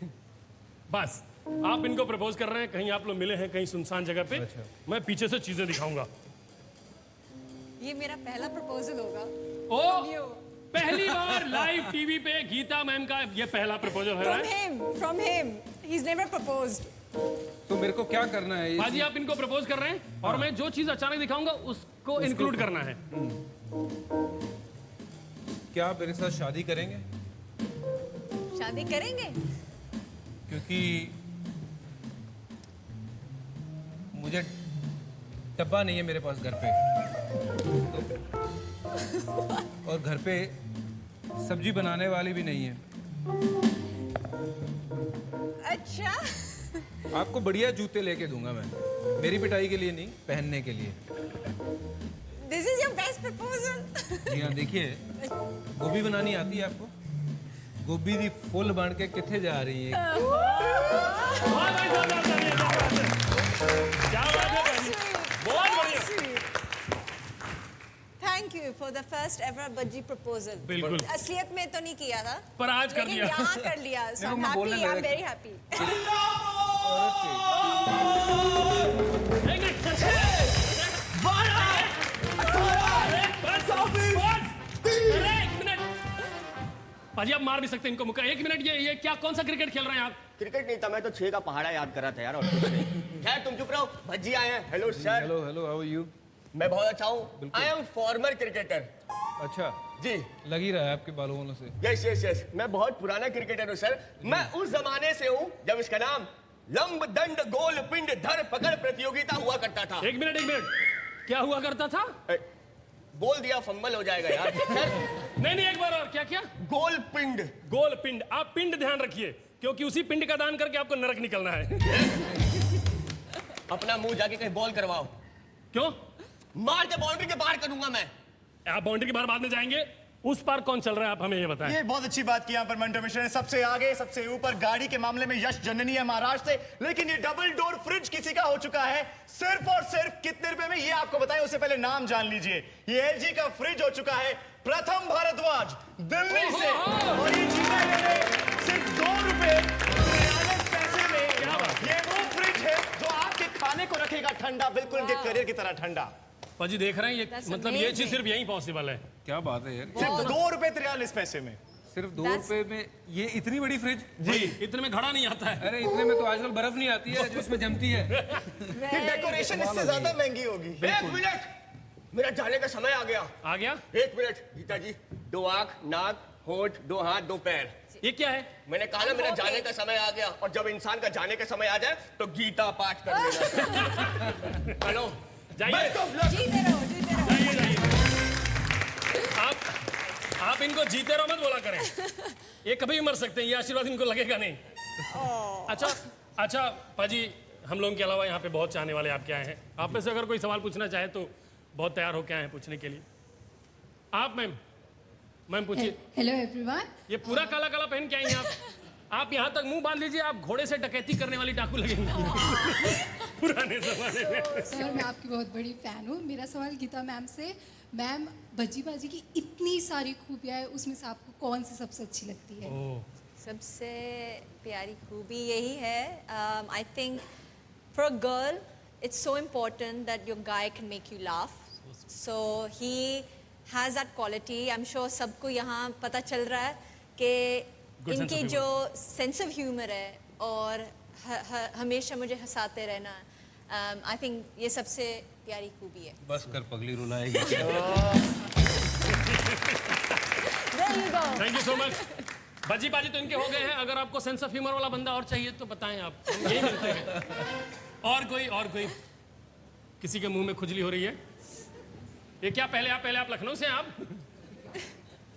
बस आप इनको प्रपोज कर रहे हैं, कहीं आप लोग मिले हैं कहीं सुनसान जगह पे। अच्छा। मैं पीछे से चीजें दिखाऊंगा। ये मेरा पहला प्रपोजल होगा। ओ पहली बार लाइव टीवी पे गीता मैम का ये पहला प्रपोजल है। From him. He's never proposed. तो मेरे को क्या करना है? बाजी आप इनको प्रपोज कर रहे हैं और मैं जो चीज अचानक दिखाऊंगा उसको इंक्लूड करना है। क्या आप मेरे साथ शादी करेंगे? शादी करेंगे? क्योंकि मुझे डब्बा नहीं है मेरे पास घर पे, और घर पे सब्जी बनाने वाली भी नहीं है। अच्छा। आपको बढ़िया जूते लेके दूंगा मैं, मेरी पिटाई के लिए नहीं, पहनने के लिए। This is your best proposal. जी हाँ देखिए, गोभी बनानी आती है आपको? गोभी दी फुल बन के किथे जा रही है? वाह भाई साहब, क्या बात है भाई, बहुत बढ़िया। Thank you for the first ever budgie proposal. बिल्कुल। असलियत में तो नहीं किया था, पर आज कर लेकिन लिया। यहाँ कर लिया। So I'm मैं बोलने happy. I'm लगा। very happy. एक मिनट। एक मिनट। पाजी आप मार भी सकते हैं इनको मुक्का। 1 मिनट, ये क्या कौन सा क्रिकेट खेल रहे हैं आप? क्रिकेट नहीं था, मैं तो 6 का पहाड़ा याद कर रहा था यार, और कुछ नहीं। खैर तुम चुप रहो, भज्जी आए हैं। Hello sir. Hello hello, how are you? मैं बहुत अच्छा हूँ। I am former cricketer. अच्छा जी लग ही रहा है आपके बालों से। यस यस यस, मैं बहुत पुराना क्रिकेटर हूँ सर। मैं उस जमाने से हूँ जब इसका नाम लंब दंड गोल पिंड धर पकड़ प्रतियोगिता हुआ करता था। एक मिनट, क्या हुआ करता था? बोल दिया फंबल हो जाएगा यार। नहीं, एक बार और। क्या? गोल पिंड। गोल पिंड। आप पिंड ध्यान रखिए, क्योंकि उसी पिंड का दान करके आपको नरक निकलना है। अपना मुंह जाके कहीं बॉल करवाओ। क्यों? मार के बाउंड्री के बाहर करूंगा मैं। आप बाउंड्री के बाहर बाद में जाएंगे, उस पार कौन चल रहा है आप हमें ये बताएं। ये बहुत अच्छी बात की यहाँ पर मंटो मिश्रा ने। सबसे आगे सबसे ऊपर गाड़ी के मामले में यश जननी है महाराष्ट्र से, लेकिन ये डबल डोर फ्रिज किसी का हो चुका है सिर्फ और सिर्फ कितने रुपए में, ये आपको बताएं। उससे पहले नाम जान लीजिए। ये एलजी का फ्रिज हो चुका है प्रथम भारद्वाज दिल्ली से, और ये जीता है सिर्फ 2 रुपए 43 पैसे में। ये वो फ्रिज है जो आपके खाने को रखेगा ठंडा, बिल्कुल इनके करियर की तरह ठंडा। पाजी देख रहे हैं ये, That's मतलब ये चीज amazing. सिर्फ यहीं पॉसिबल है। क्या बात है यार, सिर्फ 2 रुपए 43 पैसे में। सिर्फ 2 रुपए में ये इतनी बड़ी फ्रिज? जी, इतने में घड़ा नहीं आता है। अरे इतने में तो आजकल बर्फ नहीं आती है जो इसमें जमती है। ये डेकोरेशन इससे ज्यादा महंगी होगी। 1 मिनट, मेरा जाने का समय आ गया। आ गया? 1 मिनट गीता जी, 2 आंख, नाक, होठ, 2 हाथ, 2 पैर। ये क्या है? मैंने कहा ना मेरा जाने का समय आ गया, और जब इंसान का जाने का समय आ जाए तो गीता पाठ कर लेना। हेलो, जाइए जीते रहो, जीते रहो। जाइए जाइए। आप इनको जीते रहो मत बोला करें, ये कभी भी मर सकते हैं, ये आशीर्वाद इनको लगेगा नहीं। अच्छा पाजी, हम लोगों के अलावा यहाँ पे बहुत चाहने वाले आपके आए हैं। आप में से अगर कोई सवाल पूछना चाहे तो बहुत तैयार होके आए हैं पूछने के लिए। आप मैम पूछिए। Hello everyone. ये पूरा काला काला पहन के आई हैं आप यहाँ तक मुंह बांध लीजिए, आप घोड़े से डकैती करने वाली डाकू लगेंगी पुराने जमाने में। सर मैं आपकी बहुत बड़ी फैन हूँ। मेरा सवाल गीता मैम से, मैम भज्जी बाजी की इतनी सारी खूबियाँ है, उसमें से आपको कौन सी सबसे अच्छी लगती है? सबसे प्यारी खूबी यही है, I think for a girl it's so important that your guy can make you laugh, so he has that quality. I am sure सबको यहाँ पता चल रहा है कि इनकी जो सेंस ऑफ ह्यूमर है और हमेशा मुझे हंसाते रहना, आई थिंक ये सबसे प्यारी खूबी है। बस कर पगली रुलाएगी। Thank you so much. Bhajji बाजी तो इनके हो गए हैं, अगर आपको सेंस ऑफ ह्यूमर वाला बंदा और चाहिए तो बताएं आप, यही मिलते हैं। और कोई किसी के मुंह में खुजली हो रही है? ये क्या पहले आप लखनऊ से हैं आप?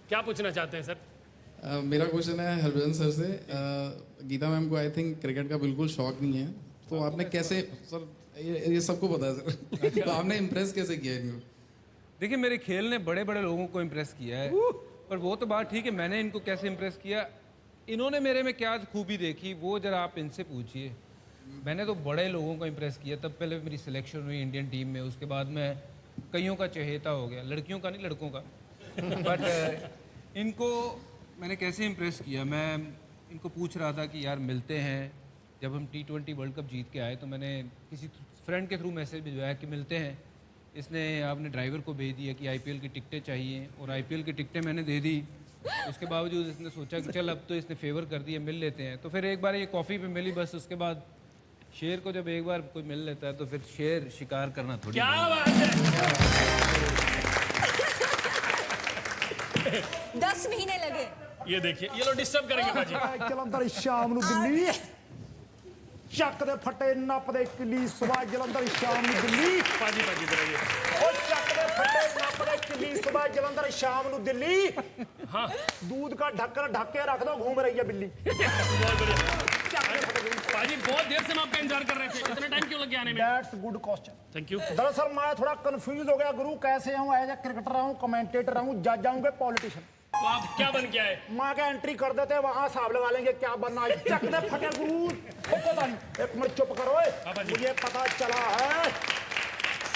क्या पूछना चाहते हैं सर? मेरा क्वेश्चन है हरभजन सर से। गीता मैम को आई थिंक क्रिकेट का बिल्कुल शौक नहीं है, तो आपने कैसे, सर ये सबको पता है सर, तो आपने इम्प्रेस कैसे किया इनको? देखिए मेरे खेल ने बड़े बड़े लोगों को इम्प्रेस किया है, पर वो तो बात ठीक है, मैंने इनको कैसे इम्प्रेस किया, इन्होंने मेरे में क्या खूबी देखी वो जरा आप इनसे पूछिए। मैंने तो बड़े लोगों को इम्प्रेस किया, तब पहले मेरी सिलेक्शन हुई इंडियन टीम में, उसके बाद मैं कईयों का चहेता हो गया, लड़कियों का नहीं लड़कों का। बट इनको मैंने कैसे इम्प्रेस किया, मैं इनको पूछ रहा था कि यार मिलते हैं, जब हम T20 वर्ल्ड कप जीत के आए तो मैंने किसी फ्रेंड के थ्रू मैसेज भिजवाया कि मिलते हैं। इसने आपने ड्राइवर को भेज दिया कि IPL की टिकटें चाहिए, और IPL की टिकटें मैंने दे दी। उसके बावजूद इसने सोचा कि चल अब तो इसने फेवर कर दिया, मिल लेते हैं। तो फिर एक बार ये कॉफ़ी पे मिली, बस उसके बाद शेर को जब एक बार कोई मिल लेता है तो फिर शेर शिकार करना थोड़ी। क्या बात है। 10 महीने लगे। ये देखिए, ये लोग डिस्टर्ब करेंगे बाजी। जलंधर शाम ਨੂੰ ਦਿੱਲੀ ਚੱਕ ਦੇ ਫੱਟੇ ਨੱਪਦੇ ਕਿੱਲੀ ਸਵੇਰ ਜਲੰਧਰ ਸ਼ਾਮ ਨੂੰ ਦਿੱਲੀ बाजी इधर आइए। ਉਹ ਚੱਕ ਦੇ ਫੱਟੇ ਨੱਪਦੇ ਕਿੱਲੀ ਸਵੇਰ ਜਲੰਧਰ ਸ਼ਾਮ ਨੂੰ ਦਿੱਲੀ हाँ दूध का ढक्कन ढक के रख दो, घूम रही है बिल्ली। बहुत बढ़िया बाजी, बहुत देर से हम आपका इंतजार कर रहे थे, इतना टाइम क्यों लग गया आने में? That's good question। Thank you. दरअसल मैं थोड़ा कंफ्यूज हो गया गुरु, कैसे हूँ, एज ए क्रिकेटर हूँ, कमेंटेटर हूँ, जज आऊंगे पॉलिटिशियन। तो आप क्या बन के आए? माँ का एंट्री कर देते वहां हिसाब लगा लेंगे क्या बनना है। चक दे फटे गुरु, पता नहीं, एक मिनट चुप करो। मुझे पता चला है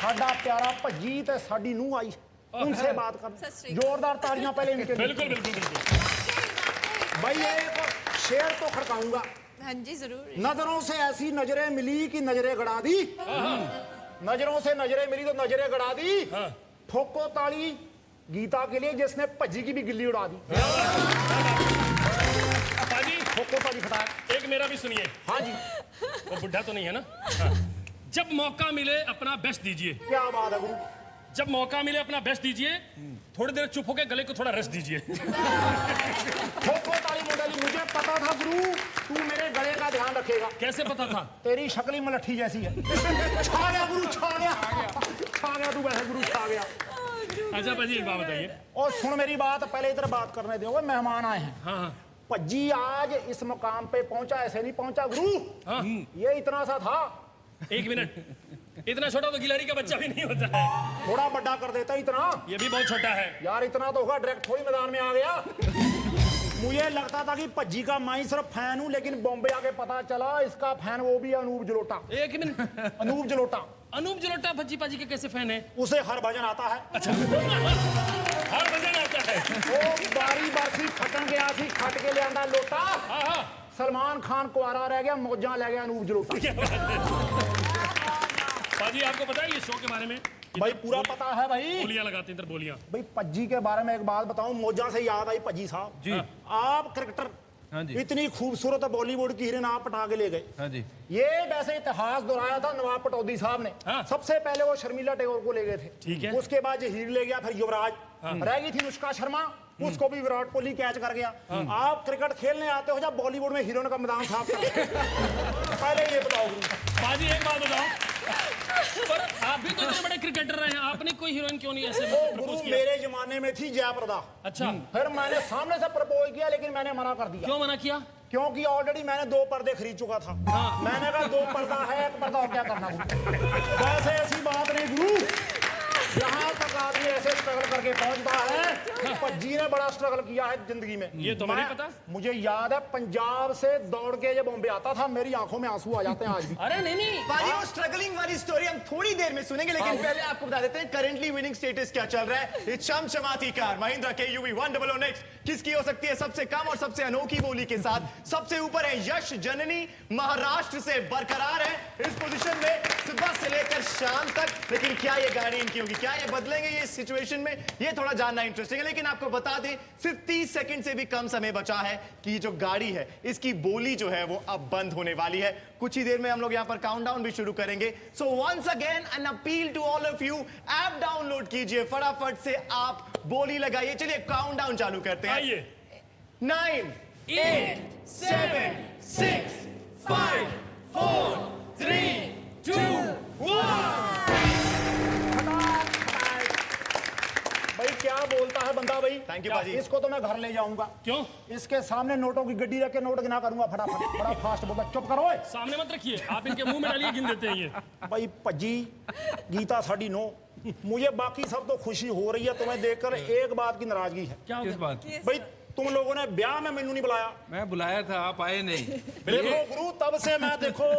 साडा प्यारा भज्जी ते साडी नूंह आई, उनसे बात कर। जोरदार तालियां पहले इनके लिए। बिल्कुल बिल्कुल बिल्कुल। भाई एक शेर तो खड़काऊंगा। हाँ जी जरूर। नजरों से ऐसी नजरें मिली कि नजरें गड़ा दी, नजरों से नजरें मिली तो नजरें गड़ा दी। ठोको ताली गीता के लिए जिसने भज्जी की भी गिल्ली उड़ा दी। बाजी ठोको ताली खटाया। एक मेरा भी सुनिए। हाँ जी। वो बुढ़ा तो नहीं है ना? हाँ। जब मौका मिले अपना बेस्ट दीजिए। क्या बात है गुरु। जब मौका मिले अपना बेस्ट दीजिए, थोड़ी देर चुप होकर गले को थोड़ा रेस्ट दीजिए। ठोको ताली मोडाली, मुझे पता था गुरु तू मेरे गले का ध्यान रखेगा। कैसे पता था? तेरी शक्ल ही मलट्ठी जैसी है। छा गया गुरु, छा गया तू, वैसे गुरु छा गया। अच्छा भाजी एक बात बताइए। और सुन मेरी बात, पहले इधर बात करने दो, मेहमान आए हैं। हाँ हाँ। भज्जी आज इस मुकाम पे पहुंचा ऐसे नहीं पहुंचा गुरु। हाँ। ये इतना सा था। एक मिनट, इतना छोटा तो गिलहरी का बच्चा भी नहीं होता है। थोड़ा बड़ा कर देता इतना। ये भी बहुत छोटा है यार, इतना तो होगा, डायरेक्ट थोड़ी मैदान में आ गया। मुझे लगता था कि भज्जी का मैं सिर्फ फैन हूं, लेकिन बॉम्बे आके पता चला इसका फैन वो भी अनूप जलोटा। एक मिनट, अनूप जलोटा। अनूप जलोटा भज्जी पाजी के कैसे फैन है? उसे हर भजन आता है। अच्छा हर भजन आता है। वो बारी बारी खटन गया सी, खट के ले आंदा लोटा। सलमान खान कुआरा रह गया, मौजा ले गया अनूप जलोटा। पाजी आपको पता है ये शो के बारे में? भाई पूरा पता है भाई। बोलियां लगाते इधर बोलियां। भाई भज्जी के बारे में एक बात बताऊं, मौजा से याद आई भज्जी साहब जी, आप क्रिकेटर हाँ जी। इतनी खूबसूरत बॉलीवुड की हीरोइन आप पटा के ले गए। हाँ जी। ये वैसे इतिहास दोहराया था नवाब पटौदी साहब ने। सबसे पहले वो शर्मिला टैगोर को ले गए थे, ठीक है। उसके बाद ये हीर ले गया, फिर युवराज रह गई थी अनुष्का शर्मा, उसको भी विराट कोहली कैच कर गया। आप क्रिकेट खेलने आते हो जब बॉलीवुड में हीरोइन का मैदान साफ कर पहले ये बताओ बाजी, एक बात बताओ, पर आप भी तो इतने बड़े क्रिकेटर रहे हैं, आपने कोई हीरोइन क्यों नहीं ऐसे गुरु, प्रपोज किया? मेरे जमाने में थी जयाप्रदा। अच्छा। फिर मैंने सामने से प्रपोज किया लेकिन मैंने मना कर दिया। क्यों मना किया? क्योंकि ऑलरेडी मैंने 2 पर्दे खरीद चुका था। मैंने कहा 2 पर्दा है, 1 पर्दा और क्या करना। वैसे ऐसी बात नहीं गुरु, यहाँ तक आदमी ऐसे स्ट्रगल करके पहुंचता है। पज्जी ने बड़ा स्ट्रगल किया है जिंदगी में। ये तो मुझे पता। मुझे याद है पंजाब से दौड़ के जब बॉम्बे आता था, मेरी आंखों में आंसू आ जाते हैं आज भी। अरे नहीं भाई, वो स्ट्रगलिंग वाली स्टोरी हम थोड़ी देर में सुनेंगे, लेकिन पहले आपको बता देते हैं करंटली विनिंग स्टेटस क्या चल रहा है। ये चमचमाती कार महिंद्रा KUV 100 नेक्स्ट किसकी हो सकती है सबसे कम और सबसे अनोखी बोली के साथ? सबसे ऊपर है यश जननी, महाराष्ट्र से बरकरार है इस पोजीशन में सुबह से लेकर शाम तक। लेकिन क्या ये गाड़ी इनकी होगी, क्या ये बदलेंगे ये सिचुएशन में, ये थोड़ा जानना इंटरेस्टिंग है। लेकिन आपको बता दें सिर्फ 30 सेकंड से भी कम समय बचा है कि ये जो गाड़ी है इसकी बोली जो है वो अब बंद होने वाली है। कुछ ही देर में हम लोग यहां पर काउंटडाउन भी शुरू करेंगे। So once again an appeal to all of you, app download कीजिए, फटाफट से आप बोली लगाइए। चलिए काउंटडाउन चालू करते हैं। 9 8 7 6 5 4 3 2 1। भाई क्या बोलता है बंदा भाई। थैंक यू बाजी। इसको तो मैं घर ले जाऊंगा। क्यों? इसके सामने नोटों की गड्डी रख के नोट गिना करूंगा फटाफट। बड़ा फास्ट बोलता, चुप करो ओए। सामने मत रखिए, आप इनके मुंह में डालिए, गिन देते हैं ये। भाई पज्जी गीता साड़ी नो, मुझे बाकी सब तो खुशी हो रही है, तुम्हें देखकर एक बात की नाराजगी है। क्या किस बात? भाई तुम लोगों ने ब्याह में मैनू नहीं बुलाया। मैं बुलाया था, आप आए नहीं। देखो गुरु, तब से मैं देखो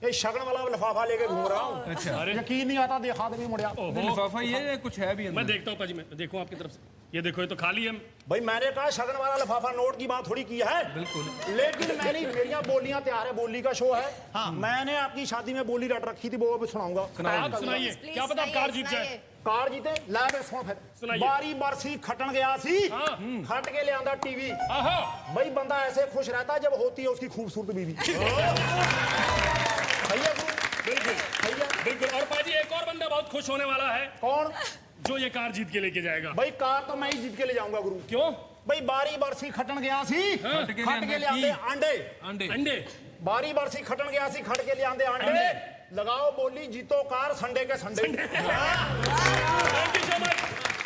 ये शगन वाला लिफाफा लेके घूम रहा हूँ। अच्छा। अरे यकीन नहीं आता, देखा दे भी मुड़िया। लिफाफा ये कुछ है भी अंदर? मैं देखता हूँ पाजी, मैं देखो आपकी तरफ से, ये देखो ये तो खाली है। भाई मैंने कहा शगन वाला लिफाफा, नोट की बात थोड़ी की है। बिल्कुल। लेकिन मैंने मेरी बोलियां तैयार है, बोली का शो है। हाँ। मैंने आपकी शादी में बोली रट रखी थी, वो भी सुनाऊंगा। आप सुनाइए, क्या पता आप कार जीत जाए। कार जीते लै बे सुन फिर। सुनाइए। बारी बरसी खटन गया सी, खट के ले आंदा टीवी। भाई बंदा ऐसे खुश रहता है जब होती है उसकी खूबसूरत बीवी। भैया बिल्कुल भैया बिल्कुल। और पाजी एक और बंदा बहुत खुश होने वाला है। कौन? जो ये कार जीत के लेके जाएगा। भाई कार तो मैं ही जीत के ले जाऊंगा गुरु। क्यों? भाई बारी बरसी खटन गया सी, खट के ले आंदे अंडे। अंडे। बारी बरसी खटन गया सी, खट के ले आंदे अंडे। लगाओ बोली, जीतो कार, संडे के संडे।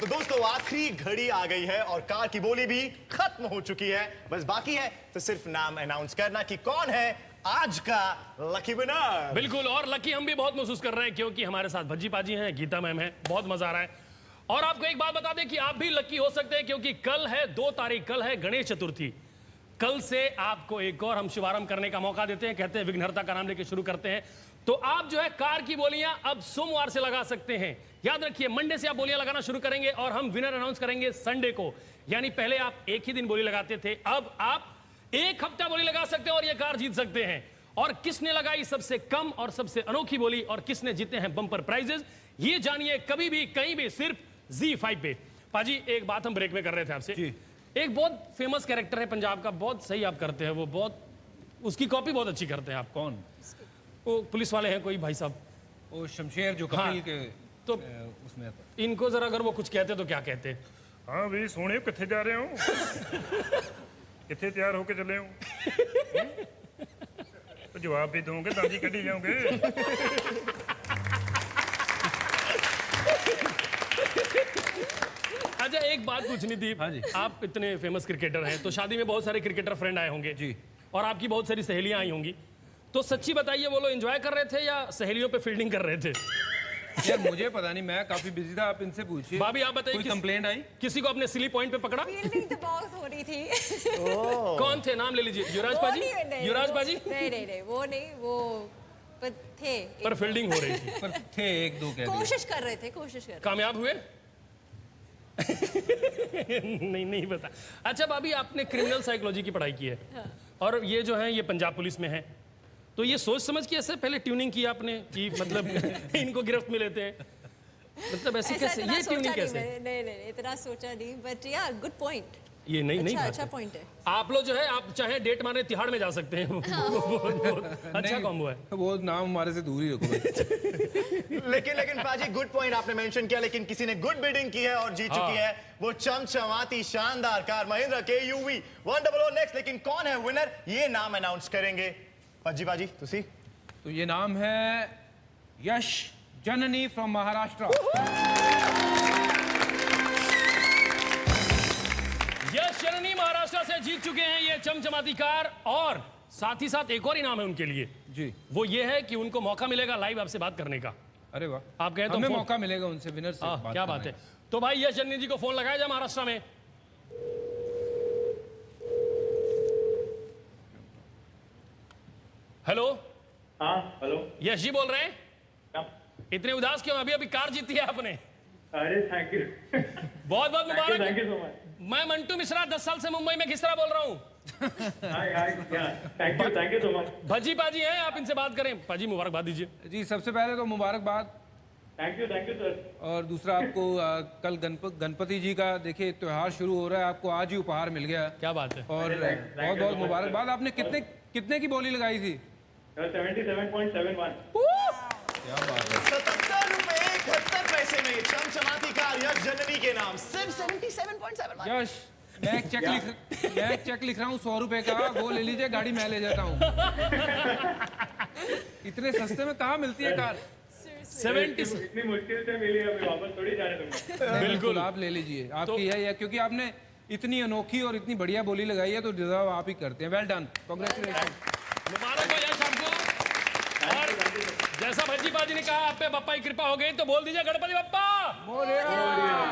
तो दोस्तों आखिरी घड़ी आ गई है और कार की बोली भी खत्म हो चुकी है। बस बाकी है तो सिर्फ नाम अनाउंस करना कि कौन है आज का लकी विनर। बिल्कुल, और लकी हम भी बहुत महसूस कर रहे हैं क्योंकि हमारे साथ भज्जी पाजी हैं, गीता मैम है, बहुत मजा आ रहा है। और आपको एक बात बता दें कि आप भी लकी हो सकते हैं क्योंकि कल है 2 तारीख, कल है गणेश चतुर्थी। कल से आपको एक और हम शुभारंभ करने का मौका देते हैं, कहते हैं विघ्नहर्ता का नाम लेकर शुरू करते हैं। तो आप जो है कार की बोलियां अब सोमवार से लगा सकते हैं। याद रखिए मंडे से आप बोलियां लगाना शुरू करेंगे और हम विनर अनाउंस करेंगे संडे को। यानी पहले आप एक ही दिन बोली लगाते थे, अब आप एक हफ्ता बोली लगा सकते हैं और ये कार जीत सकते हैं। और किसने लगाई सबसे कम और सबसे अनोखी बोली और किसने जीते हैं बम्पर प्राइजेस, ये जानिए कभी भी कहीं भी सिर्फ ZEE5 पे। पाजी एक बात हम ब्रेक में कर रहे थे आपसे, एक बहुत फेमस कैरेक्टर है पंजाब का, बहुत सही आप करते हैं, वो बहुत उसकी कॉपी बहुत अच्छी करते हैं आप। कौन? वो पुलिस वाले हैं कोई भाई साहब, वो शमशेर जो कपिल के तो उसमें। इनको जरा अगर वो कुछ कहते तो क्या कहते? हाँ भाई सोने कितने जा रहे हो? कितने तैयार होके चले हो? तो जवाब भी दोगे, दादी कटी जाओगे। अच्छा एक बात पूछनी थी। हाँ जी। आप इतने फेमस क्रिकेटर हैं तो शादी में बहुत सारे क्रिकेटर फ्रेंड आए होंगे जी, और आपकी बहुत सारी सहेलियां आई होंगी, तो सच्ची बताइए वो लोग एंजॉय कर रहे थे या सहेलियों पे फील्डिंग कर रहे थे? यार मुझे पता नहीं, मैं काफी बिजी था, आप इनसे पूछिए। भाभी आप बताइए, कोई कंप्लेंट आई? किसी को अपने सिली पॉइंट पे पकड़ा? फील्डिंग तो बहुत हो रही थी। कौन थे, नाम ले लीजिए। युवराज पाजी? युवराज पाजी? नहीं वो नहीं, वो पर थे, पर फील्डिंग हो रही थी। पर थे एक दो, कोशिश कर रहे थे, कोशिश कर रहे थे। कामयाब हुए? नहीं पता। अच्छा भाभी आपने क्रिमिनल साइकोलॉजी की पढ़ाई की है। हाँ। और ये जो है ये पंजाब पुलिस में है, तो ये सोच समझ के ऐसे पहले ट्यूनिंग की आपने कि मतलब इनको गिरफ्त में लेते हैं, मतलब ऐसे कैसे ये ट्यूनिंग कैसे? नहीं इतना सोचा नहीं, बट या गुड पॉइंट। ये नहीं नहीं अच्छा बात है। पॉइंट है। आप लोग जो है आप चाहे डेट मारने तिहाड़ में जा सकते हैं अच्छा नहीं, कॉम्बो है। वो नाम हमारे से दूर ही रखो भाई। लेकिन पाजी गुड पॉइंट आपने मेंशन किया, लेकिन किसी ने गुड बिडिंग की है और जीत चुकी है वो चमचमाती शानदार कार महिंद्रा KUV 100 नेक्स्ट। लेकिन कौन है विनर ये नाम अनाउंस करेंगे पज्जी बाजी तुसी। तो ये नाम है यश जननी फ्रॉम महाराष्ट्र। यश जननी महाराष्ट्र से जीत चुके हैं ये चमचमाती कार, और साथ ही साथ एक और इनाम है उनके लिए जी। वो ये है कि उनको मौका मिलेगा लाइव आपसे बात करने का। अरे वाह, आप कहें तो हमें फोन- मौका मिलेगा उनसे विनर से बात क्या करने बात है। तो भाई यश जननी जी को फोन लगाया जाए महाराष्ट्र में। हेलो। हाँ हेलो। यश जी बोल रहे हैं? इतने उदास क्यों? अभी अभी कार जीती है आपने। अरे थैंक यू। बहुत बहुत मुबारक। Thank you so much. मैं मंटू मिश्रा 10 साल से मुंबई में घिसरा बोल रहा हूँ। Thank you so much. Bhaji पाजी हैं, आप इनसे बात करें। पाजी मुबारकबाद दीजिए। जी सबसे पहले तो मुबारकबाद। Thank you sir. और दूसरा आपको कल गणपति जी का देखिए त्योहार शुरू हो रहा है, आपको आज ही उपहार मिल गया। क्या बात है। और बहुत बहुत मुबारकबाद। आपने कितने की बोली लगाई थी? 77.71। क्या बात है। 77 रुपए 71 पैसे में चमचमाती कार यश जननी के नाम सिर्फ 77.71। यश मैं एक चेक लिख रहा हूँ 100 रुपए का, वो ले लीजिए, गाड़ी मैं ले जाता हूँ। इतने सस्ते में कहाँ मिलती है कार? 70 इतनी मुश्किल से मिली, अभी वापस थोड़ी जाने दूंगा। बिल्कुल आप ले लीजिए, आपकी है, क्योंकि आपने इतनी अनोखी और इतनी बढ़िया बोली लगाई है तो डिजर्व आप ही करते हैं। Well done, congratulation. मुबारक हो यश आपको। और जैसा भज्जी बाजी ने कहा आप पे बप्पा की कृपा हो गई, तो बोल दीजिए गणपति बप्पा।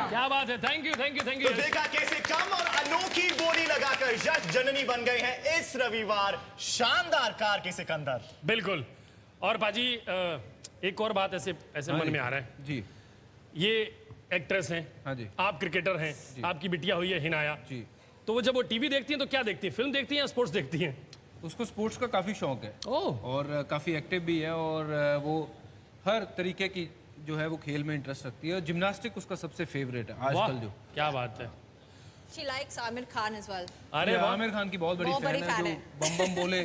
क्या बात है। Thank you thank you thank you. तो देखा कैसे कम और अनोखी बोली लगाकर यश जननी बन गए हैं इस रविवार शानदार कार के सिकंदर। बिल्कुल। और बाजी एक और बात ऐसे मन में आ रहा है जी। ये एक्ट्रेस हैं, हाँ जी, आप क्रिकेटर हैं, आपकी बिटिया हुई है हिनाया जी, तो वो जब वो टीवी देखती हैं तो क्या देखती हैं? फिल्म देखती हैं या स्पोर्ट्स देखती हैं? उसको स्पोर्ट्स का काफ़ी शौक है। ओह। और काफ़ी एक्टिव भी है, और वो हर तरीके की जो है वो खेल में इंटरेस्ट रखती है, और जिम्नास्टिक उसका सबसे फेवरेट है आजकल। जो क्या बात है। She likes Amir Khan as well. अरे आमिर खान की बहुत बड़ी फैन है। जो बम बम बोले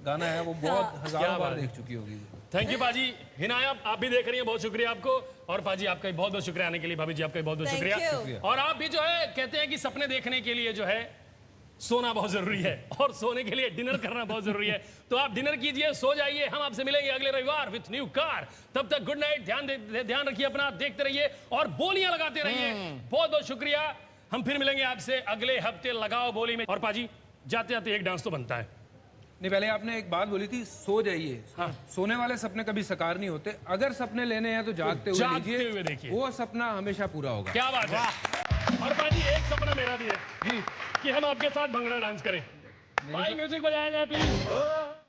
गाना है वो बहुत हजारों बार देख चुकी होगी। थैंक यू पाजी। हिनाया आप भी देख रही हैं, बहुत शुक्रिया आपको। और पाजी आपका भी बहुत बहुत शुक्रिया आने के लिए। भाभी जी आपका भी बहुत बहुत शुक्रिया। और आप भी जो है कहते हैं कि सपने देखने के लिए जो है सोना बहुत जरूरी है, और सोने के लिए डिनर करना बहुत जरूरी है। तो आप डिनर कीजिए, सो जाइए। हम आपसे मिलेंगे अगले रविवार विथ न्यू कार। तब तक गुड नाइट। ध्यान रखिए अपना, देखते रहिए और बोलियां लगाते रहिए। बहुत बहुत शुक्रिया। हम फिर मिलेंगे आपसे अगले हफ्ते लगाओ बोली में। और पाजी जाते जाते एक डांस तो बनता है। नहीं, पहले आपने एक बात बोली थी, सो जाइए। हाँ। सोने वाले सपने कभी साकार नहीं होते। अगर सपने लेने हैं तो जागते हुए लीजिए, वो सपना हमेशा पूरा होगा। क्या बात है। और पाजी एक सपना मेरा भी है कि हम आपके साथ भंगड़ा डांस करें। भाई म्यूजिक बजाया जाए प्लीज।